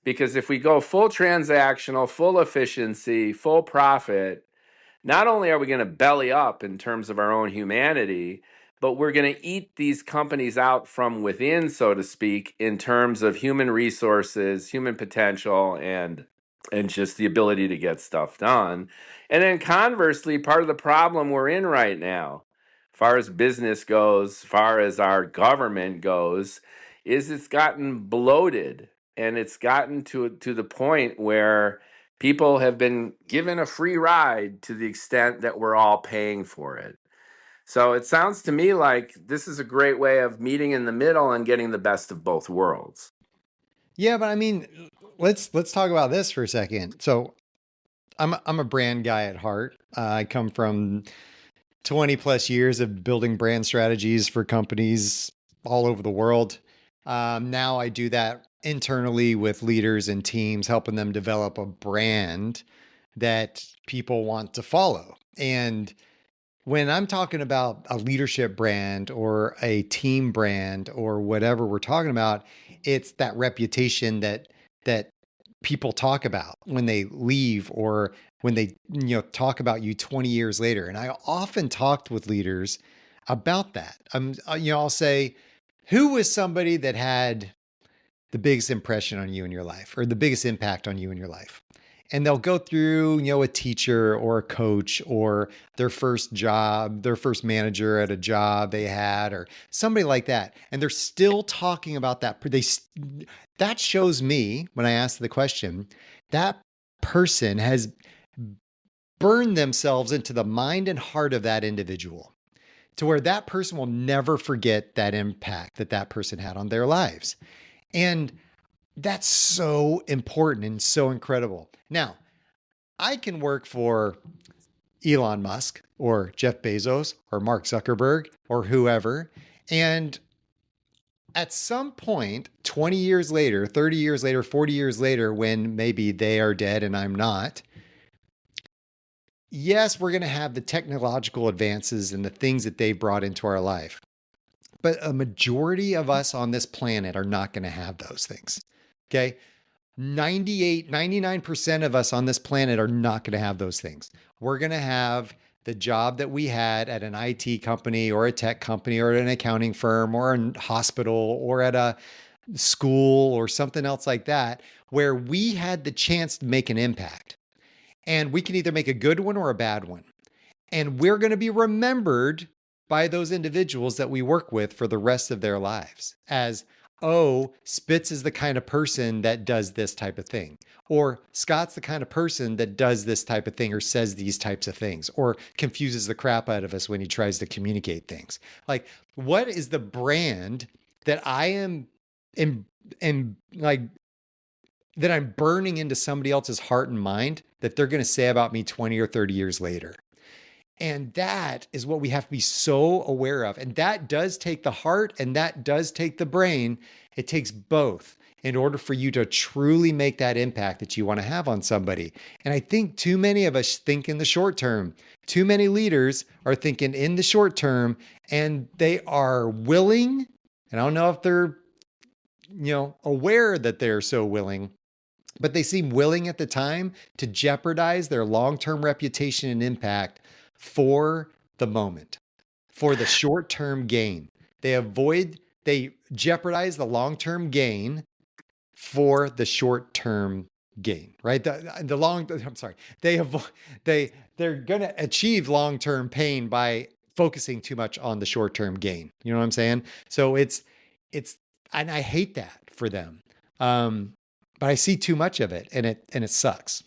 Because if we go full transactional, full efficiency, full profit, not only are we going to belly up in terms of our own humanity, but we're going to eat these companies out from within, so to speak, in terms of human resources, human potential, and just the ability to get stuff done. And then conversely, part of the problem we're in right now, as far as business goes, as far as our government goes, is it's gotten bloated and it's gotten to the point where people have been given a free ride to the extent that we're all paying for it. So it sounds to me like this is a great way of meeting in the middle and getting the best of both worlds. Yeah, but I mean, let's talk about this for a second. So I'm a brand guy at heart. I come from 20 plus years of building brand strategies for companies all over the world. Now I do that internally with leaders and teams, helping them develop a brand that people want to follow. And when I'm talking about a leadership brand or a team brand or whatever we're talking about, it's that reputation that people talk about when they leave or when they talk about you 20 years later. And I often talked with leaders about that. I'll say, who was somebody that had the biggest impression on you in your life or the biggest impact on you in your life? And they'll go through, a teacher or a coach or their first job, their first manager at a job they had, or somebody like that. And they're still talking about that. That shows me, when I ask the question, that person has burned themselves into the mind and heart of that individual to where that person will never forget that impact that that person had on their lives. And that's so important and so incredible. Now, I can work for Elon Musk or Jeff Bezos or Mark Zuckerberg or whoever. And at some point, 20 years later, 30 years later, 40 years later, when maybe they are dead and I'm not, yes, we're going to have the technological advances and the things that they've brought into our life. But a majority of us on this planet are not going to have those things. Okay. 98, 99% of us on this planet are not going to have those things. We're going to have the job that we had at an IT company or a tech company or at an accounting firm or a hospital or at a school or something else like that, where we had the chance to make an impact. And we can either make a good one or a bad one. And we're going to be remembered by those individuals that we work with for the rest of their lives as, oh, Spitz is the kind of person that does this type of thing. Or Scott's the kind of person that does this type of thing or says these types of things or confuses the crap out of us when he tries to communicate things. Like, what is the brand that I am in like that I'm burning into somebody else's heart and mind that they're going to say about me 20 or 30 years later? And that is what we have to be so aware of. And that does take the heart and that does take the brain. It takes both in order for you to truly make that impact that you want to have on somebody. And I think too many of us think in the short term. Too many leaders are thinking in the short term and they are willing, and I don't know if they're, aware that they're so willing, but they seem willing at the time to jeopardize their long-term reputation and impact for the moment, for the short-term gain. They jeopardize the long-term gain for the short-term gain, right? They're going to achieve long-term pain by focusing too much on the short-term gain. You know what I'm saying? So and I hate that for them. But I see too much of it and it sucks.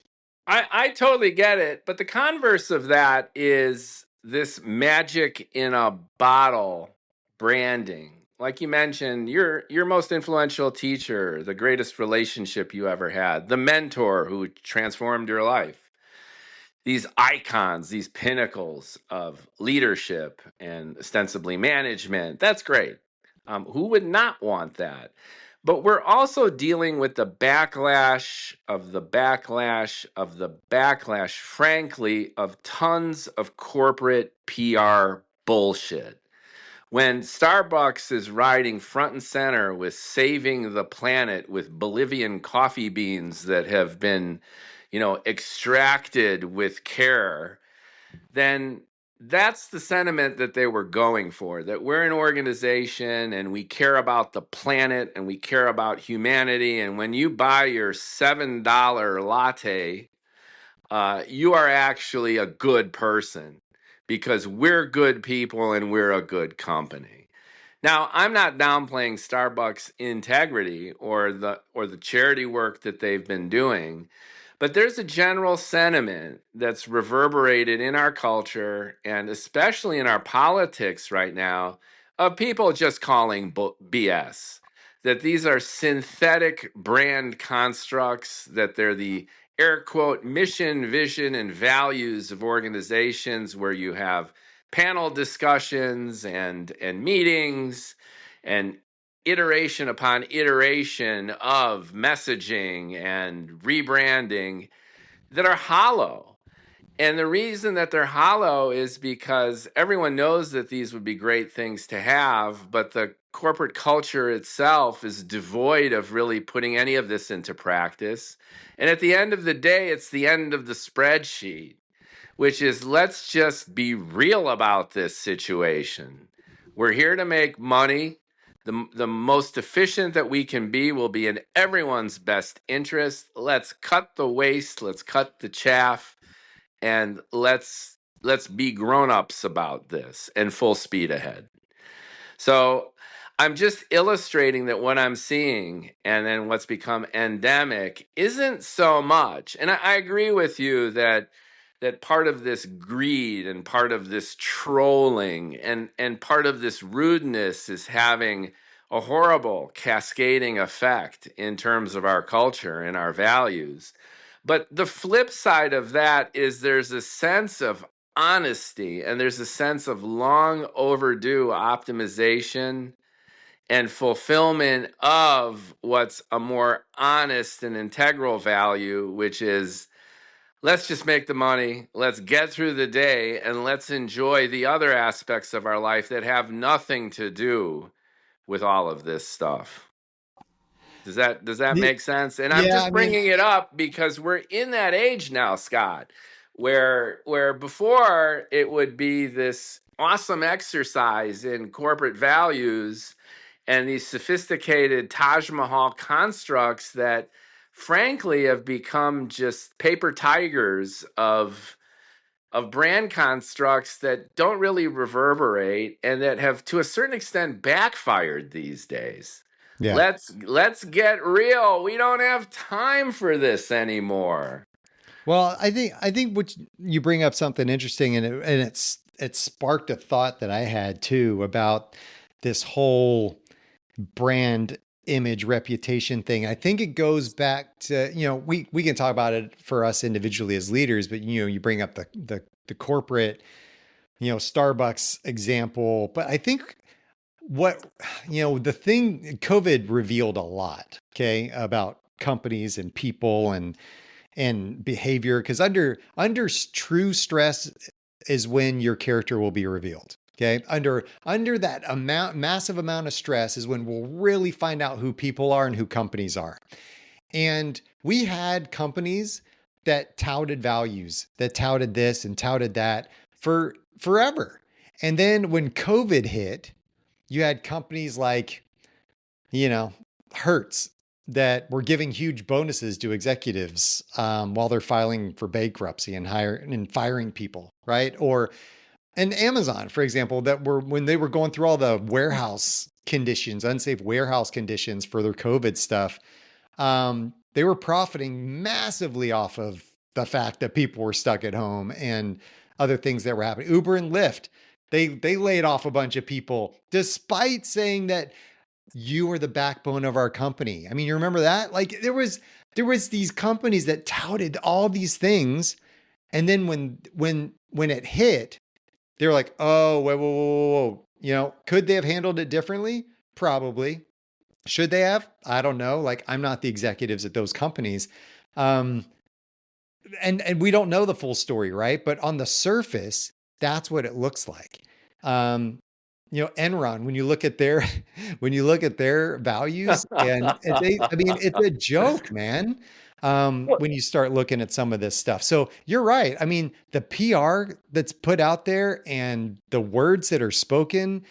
I totally get it. But the converse of that is this magic in a bottle branding. Like you mentioned, your most influential teacher, the greatest relationship you ever had, the mentor who transformed your life. These icons, these pinnacles of leadership and ostensibly management. That's great. Who would not want that? But we're also dealing with the backlash of the backlash of the backlash, frankly, of tons of corporate PR bullshit. When Starbucks is riding front and center with saving the planet with Bolivian coffee beans that have been, extracted with care, then that's the sentiment that they were going for, that we're an organization and we care about the planet and we care about humanity. And when you buy your $7 latte, you are actually a good person because we're good people and we're a good company. Now, I'm not downplaying Starbucks' integrity or the charity work that they've been doing, but there's a general sentiment that's reverberated in our culture and especially in our politics right now of people just calling BS. That these are synthetic brand constructs, that they're the air quote mission, vision, and values of organizations where you have panel discussions and meetings and iteration upon iteration of messaging and rebranding that are hollow. And the reason that they're hollow is because everyone knows that these would be great things to have, but the corporate culture itself is devoid of really putting any of this into practice. And at the end of the day, it's the end of the spreadsheet, which is let's just be real about this situation. We're here to make money. The most efficient that we can be will be in everyone's best interest. Let's cut the waste, let's cut the chaff, and let's be grown-ups about this and full speed ahead. So I'm just illustrating that what I'm seeing and then what's become endemic isn't so much. And I agree with you that part of this greed and part of this trolling and part of this rudeness is having a horrible cascading effect in terms of our culture and our values. But the flip side of that is there's a sense of honesty and there's a sense of long overdue optimization and fulfillment of what's a more honest and integral value, which is let's just make the money, let's get through the day, and let's enjoy the other aspects of our life that have nothing to do with all of this stuff. Does that Y- make sense? And I'm Yeah, I just mean, bringing it up because we're in that age now, Scott, where before it would be this awesome exercise in corporate values and these sophisticated Taj Mahal constructs that frankly have become just paper tigers of brand constructs that don't really reverberate and that have to a certain extent backfired these days. yeah. Let's get real. We don't have time for this anymore. Well, I think what you bring up something interesting, and it sparked a thought that I had too about this whole brand image reputation thing. I think it goes back to, we can talk about it for us individually as leaders, but you bring up the corporate, Starbucks example. But I think what, the thing COVID revealed a lot, okay, about companies and people and behavior, because under true stress is when your character will be revealed. Okay, under that massive amount of stress is when we'll really find out who people are and who companies are. And we had companies that touted values, that touted this and touted that for forever. And then when COVID hit, you had companies like, you know, Hertz that were giving huge bonuses to executives while they're filing for bankruptcy and firing people, right? Or and Amazon, for example, that were when they were going through all the warehouse conditions, unsafe warehouse conditions for their COVID stuff, they were profiting massively off of the fact that people were stuck at home and other things that were happening. Uber and Lyft, they laid off a bunch of people despite saying that you are the backbone of our company. I mean, you remember that? Like there was these companies that touted all these things, and then when it hit, they were like, "Oh, whoa, whoa, whoa, whoa." Could they have handled it differently? Probably. Should they have? I don't know. Like, I'm not the executives at those companies. Um, and we don't know the full story, right? But on the surface, that's what it looks like. Enron, when you look at their when you look at their values, I mean, it's a joke, man. When you start looking at some of this stuff. So you're right. I mean, the PR that's put out there and the words that are spoken,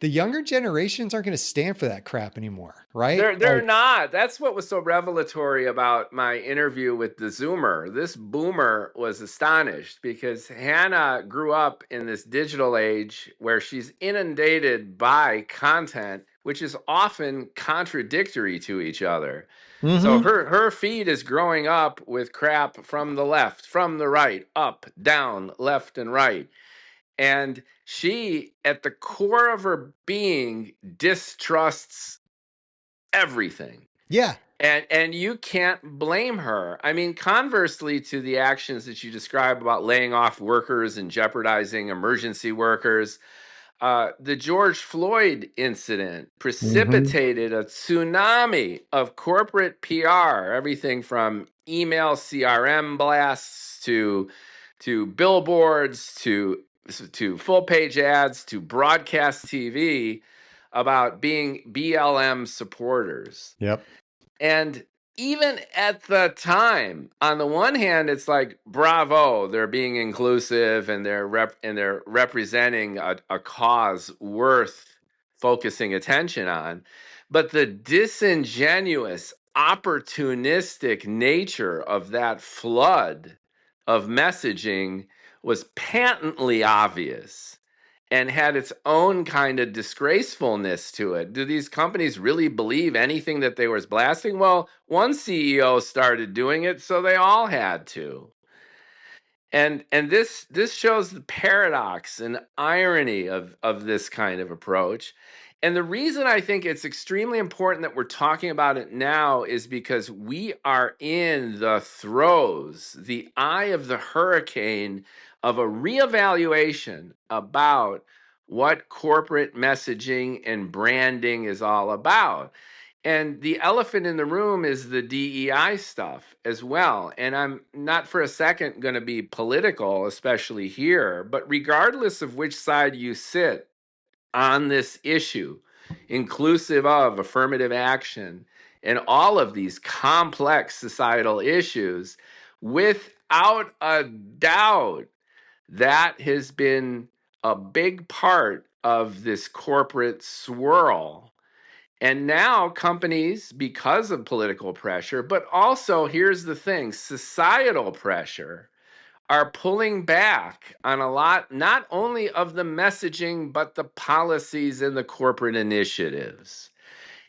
the younger generations aren't going to stand for that crap anymore, right? They're not. That's what was so revelatory about my interview with the Zoomer. This boomer was astonished because Hannah grew up in this digital age where she's inundated by content which is often contradictory to each other. So Mm-hmm. her feed is growing up with crap from the left, from the right, up, down, left and right. And she at the core of her being distrusts everything. Yeah. And you can't blame her. I mean, conversely to the actions that you describe about laying off workers and jeopardizing emergency workers, the George Floyd incident Mm-hmm. precipitated a tsunami of corporate PR, everything from email CRM blasts to billboards, to full page ads, to broadcast TV about being BLM supporters. Yep. And even at the time, on the one hand, it's like, bravo, they're being inclusive and they're representing a cause worth focusing attention on. But the disingenuous, opportunistic nature of that flood of messaging was patently obvious and had its own kind of disgracefulness to it. Do these companies really believe anything that they was blasting? Well, one CEO started doing it, so they all had to. And this shows the paradox and irony of this kind of approach. And the reason I think it's extremely important that we're talking about it now is because we are in the throes, the eye of the hurricane of a reevaluation about what corporate messaging and branding is all about. And the elephant in the room is the DEI stuff as well. And I'm not for a second going to be political, especially here, but regardless of which side you sit on this issue, inclusive of affirmative action and all of these complex societal issues, without a doubt, that has been a big part of this corporate swirl. And now companies, because of political pressure, but also here's the thing, societal pressure, are pulling back on a lot, not only of the messaging, but the policies and the corporate initiatives.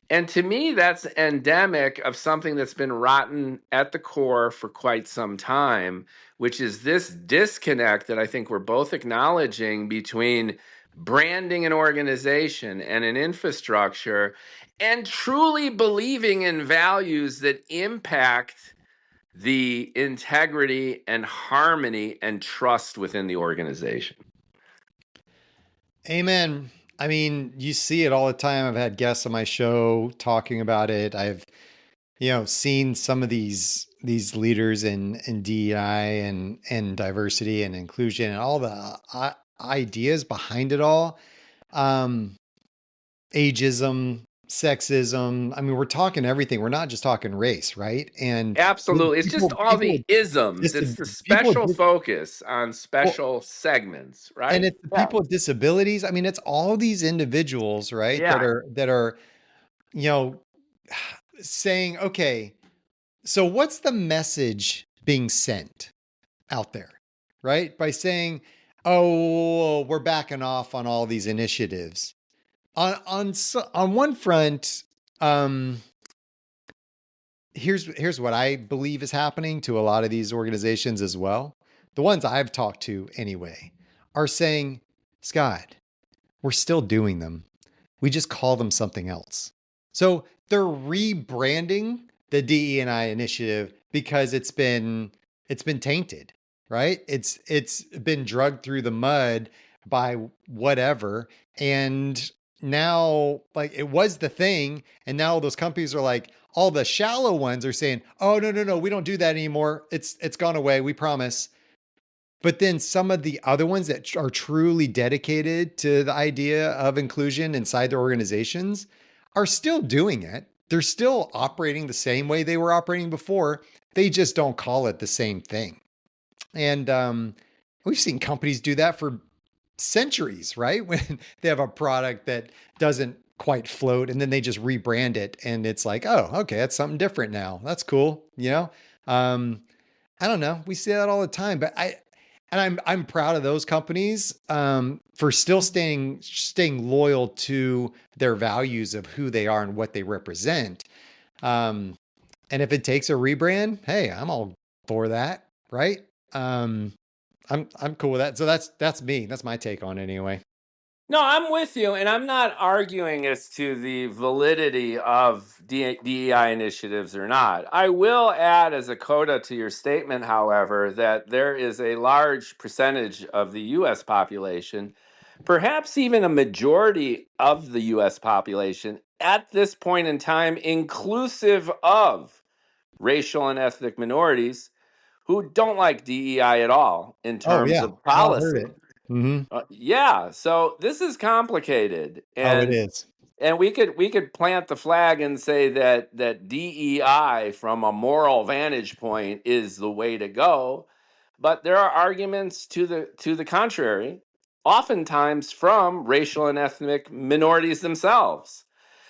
And to me, that's endemic of something that's been rotten at the core for quite some time, which is this disconnect that I think we're both acknowledging between branding an organization and an infrastructure and truly believing in values that impact the integrity and harmony and trust within the organization. Amen. I mean, you see it all the time. I've had guests on my show talking about it. I've, seen some of these leaders in DEI and diversity and inclusion and all the ideas behind it all. Ageism, sexism. I mean, we're talking everything. We're not just talking race, right? And Absolutely. It's just all people, the isms. dis- It's the people, special focus on well, special segments, and right? it's the Yeah. people with disabilities. I mean, it's all these individuals, right? That Yeah. are, you know, saying, okay, so what's the message being sent out there, right? By saying, oh, we're backing off on all these initiatives. On one front, um, here's what I believe is happening to a lot of these organizations as well. The ones I've talked to anyway are saying, Scott, we're still doing them. We just call them something else. So they're rebranding the DE&I initiative because it's been tainted, right? It's been drugged through the mud by whatever. And now, like, it was the thing, and now those companies are like, all the shallow ones are saying, oh, no, we don't do that anymore. It's gone away, we promise. But then some of the other ones that are truly dedicated to the idea of inclusion inside their organizations are still doing it. They're still operating the same way they were operating before. They just don't call it the same thing. And we've seen companies do that for centuries, right? When they have a product that doesn't quite float and then they just rebrand it and it's like, oh, okay, that's something different now. That's cool. I don't know. We see that all the time, but I'm proud of those companies for still staying loyal to their values of who they are and what they represent. And if it takes a rebrand, hey, I'm all for that, right? I'm cool with that. So that's me. That's my take on it anyway. No, I'm with you, and I'm not arguing as to the validity of DEI initiatives or not. I will add as a coda to your statement, however, that there is a large percentage of the U.S. population, perhaps even a majority of the U.S. population at this point in time, inclusive of racial and ethnic minorities, who don't like DEI at all in Oh terms yeah, of I've heard policy. it. Hmm. Yeah, so this is complicated, Oh, it and is. we could plant the flag and say that DEI from a moral vantage point is the way to go, but there are arguments to the contrary, oftentimes from racial and ethnic minorities themselves.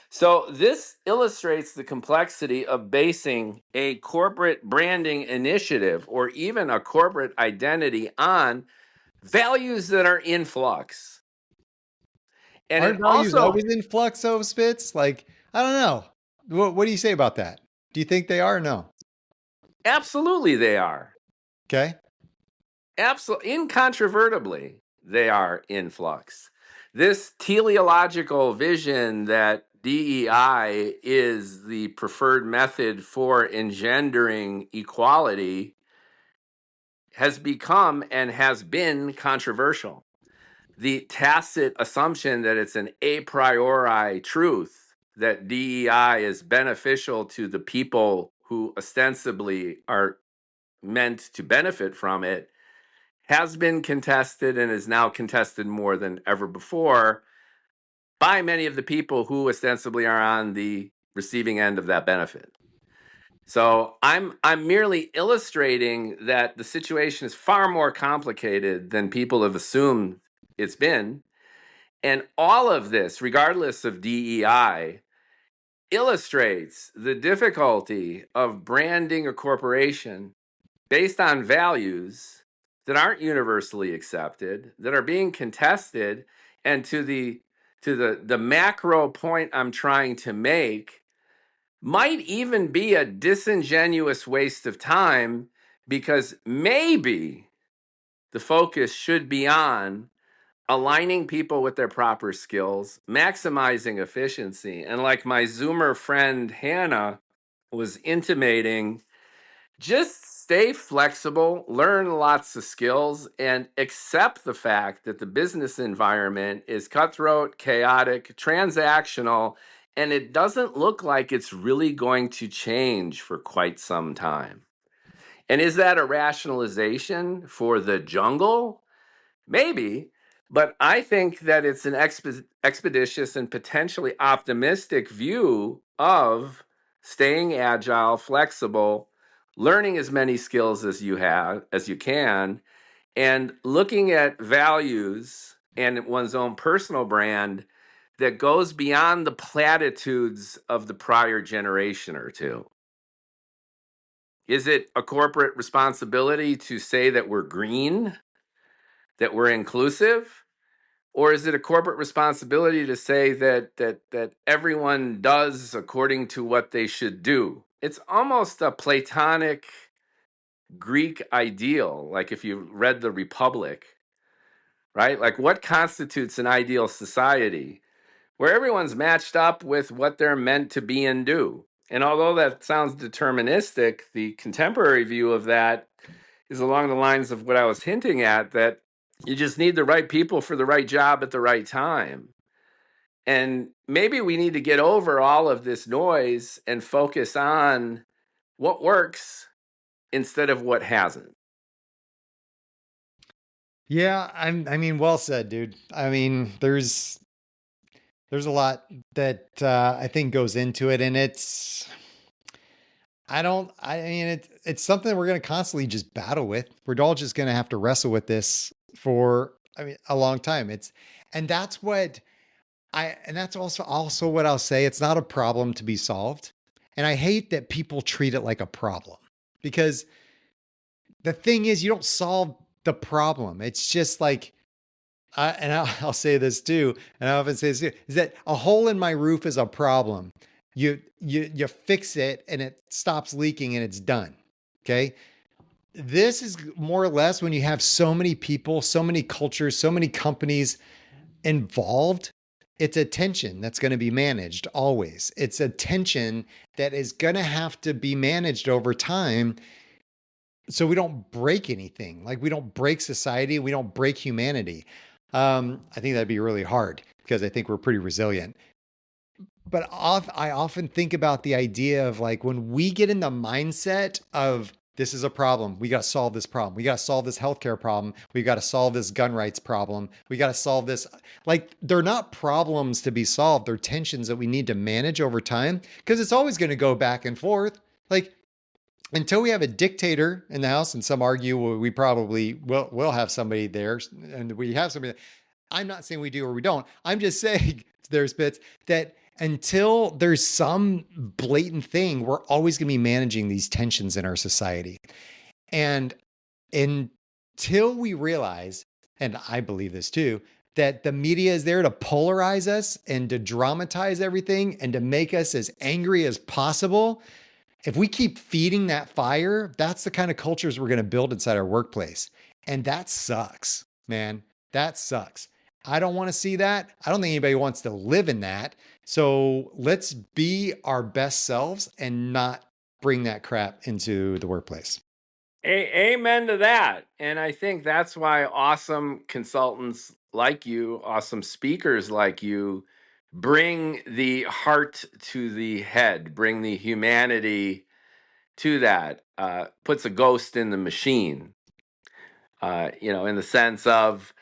So this illustrates the complexity of basing a corporate branding initiative or even a corporate identity on values that are in flux. And it Aren't values also, always in flux, though, Spitz? Like, I don't know. What do you say about that? Do you think they are or no? absolutely, they are. Okay. Absolutely, incontrovertibly, they are in flux. This teleological vision that DEI is the preferred method for engendering equality has become and has been controversial. The tacit assumption that it's an a priori truth that DEI is beneficial to the people who ostensibly are meant to benefit from it has been contested and is now contested more than ever before by many of the people who ostensibly are on the receiving end of that benefit. So I'm merely illustrating that the situation is far more complicated than people have assumed it's been. And all of this, regardless of DEI, illustrates the difficulty of branding a corporation based on values that aren't universally accepted, that are being contested, and to the macro point I'm trying to make, might even be a disingenuous waste of time because maybe the focus should be on aligning people with their proper skills, maximizing efficiency. And like my Zoomer friend Hannah was intimating, just stay flexible, learn lots of skills, and accept the fact that the business environment is cutthroat, chaotic, transactional, and it doesn't look like it's really going to change for quite some time. And is that a rationalization for the jungle? Maybe, but I think that it's an expeditious and potentially optimistic view of staying agile, flexible, learning as many skills as you can, and looking at values and one's own personal brand that goes beyond the platitudes of the prior generation or two. Is it a corporate responsibility to say that we're green, that we're inclusive? Or is it a corporate responsibility to say that everyone does according to what they should do? It's almost a Platonic Greek ideal, like if you read the Republic, right? Like what constitutes an ideal society where everyone's matched up with what they're meant to be and do? And although that sounds deterministic, the contemporary view of that is along the lines of what I was hinting at, that you just need the right people for the right job at the right time. And maybe we need to get over all of this noise and focus on what works instead of what hasn't. Yeah, I mean, well said, dude. I mean, there's a lot that I think goes into it, and I mean, it's something that we're going to constantly just battle with. We're all just going to have to wrestle with this for, I mean, a long time. And that's what and that's also what I'll say. It's not a problem to be solved. And I hate that people treat it like a problem because the thing is, you don't solve the problem. It's just like, and I'll say this too, and I often say this too, is that a hole in my roof is a problem. You fix it and it stops leaking and it's done. Okay. This is more or less when you have so many people, so many cultures, so many companies involved. It's a tension that's going to be managed always. It's a tension that is going to have to be managed over time so we don't break anything. Like we don't break society, we don't break humanity. I think that'd be really hard because I think we're pretty resilient. But I often think about the idea of like when we get in the mindset of This is a problem. We got to solve this problem. We got to solve this healthcare problem. We got to solve this gun rights problem. We got to solve this. Like, they're not problems to be solved. They're tensions that we need to manage over time because it's always going to go back and forth. Like, until we have a dictator in the house, and some argue well, we probably will have somebody there, and we have somebody. I'm not saying we do or we don't. I'm just saying there's bits that until there's some blatant thing, we're always going to be managing these tensions in our society. And until we realize, and I believe this too, that the media is there to polarize us and to dramatize everything and to make us as angry as possible, if we keep feeding that fire, that's the kind of cultures we're going to build inside our workplace. And that sucks, man. That sucks. I don't want to see that. I don't think anybody wants to live in that. So let's be our best selves and not bring that crap into the workplace. Amen to that. And I think that's why awesome consultants like you, awesome speakers like you, bring the heart to the head, bring the humanity to that, puts a ghost in the machine, in the sense of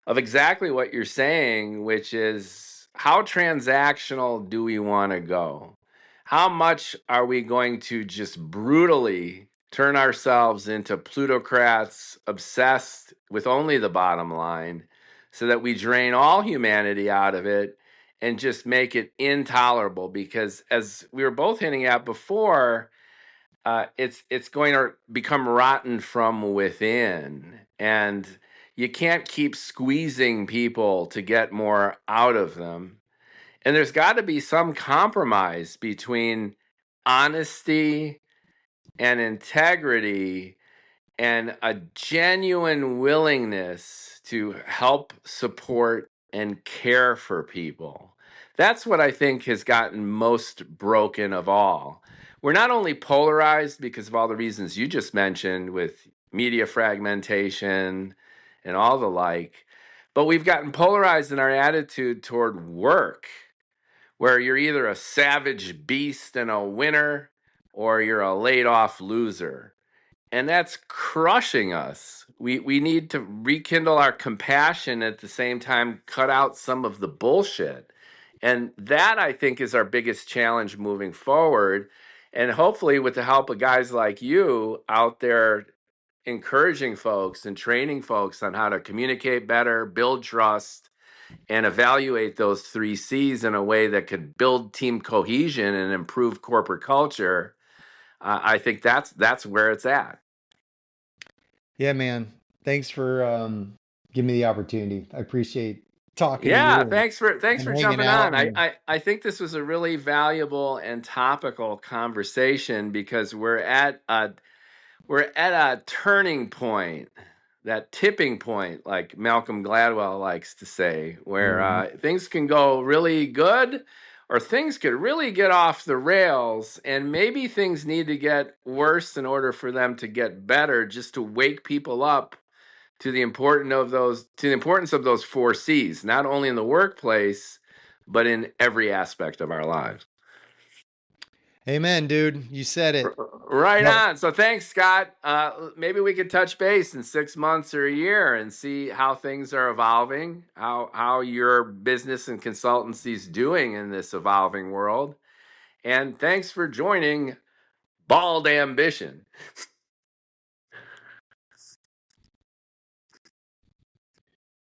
exactly what you're saying, which is how transactional do we want to go? How much are we going to just brutally turn ourselves into plutocrats obsessed with only the bottom line so that we drain all humanity out of it and just make it intolerable? Because as we were both hinting at before, it's going to become rotten from within, and you can't keep squeezing people to get more out of them. And there's got to be some compromise between honesty and integrity and a genuine willingness to help, support, and care for people. That's what I think has gotten most broken of all. We're not only polarized because of all the reasons you just mentioned with media fragmentation and all the like, but we've gotten polarized in our attitude toward work, where you're either a savage beast and a winner or you're a laid off loser. And that's crushing us. We need to rekindle our compassion, at the same time cut out some of the bullshit. And that, I think, is our biggest challenge moving forward. And hopefully with the help of guys like you out there encouraging folks and training folks on how to communicate better, build trust, and evaluate those 3 C's in a way that could build team cohesion and improve corporate culture. I think that's where it's at. Yeah, man. Thanks for giving me the opportunity. I appreciate talking to you Yeah, thanks and for hanging jumping out. on. And I think this was a really valuable and topical conversation because we're at a turning point, that tipping point, like Malcolm Gladwell likes to say, where Mhm. things can go really good or things could really get off the rails, and maybe things need to get worse in order for them to get better, just to wake people up to the importance of those 4 C's, not only in the workplace, but in every aspect of our lives. Amen, dude. You said it. Right No, on. So thanks, Scott. Maybe we could touch base in 6 months or a year and see how things are evolving, how your business and consultancy is doing in this evolving world. And thanks for joining Bald Ambition.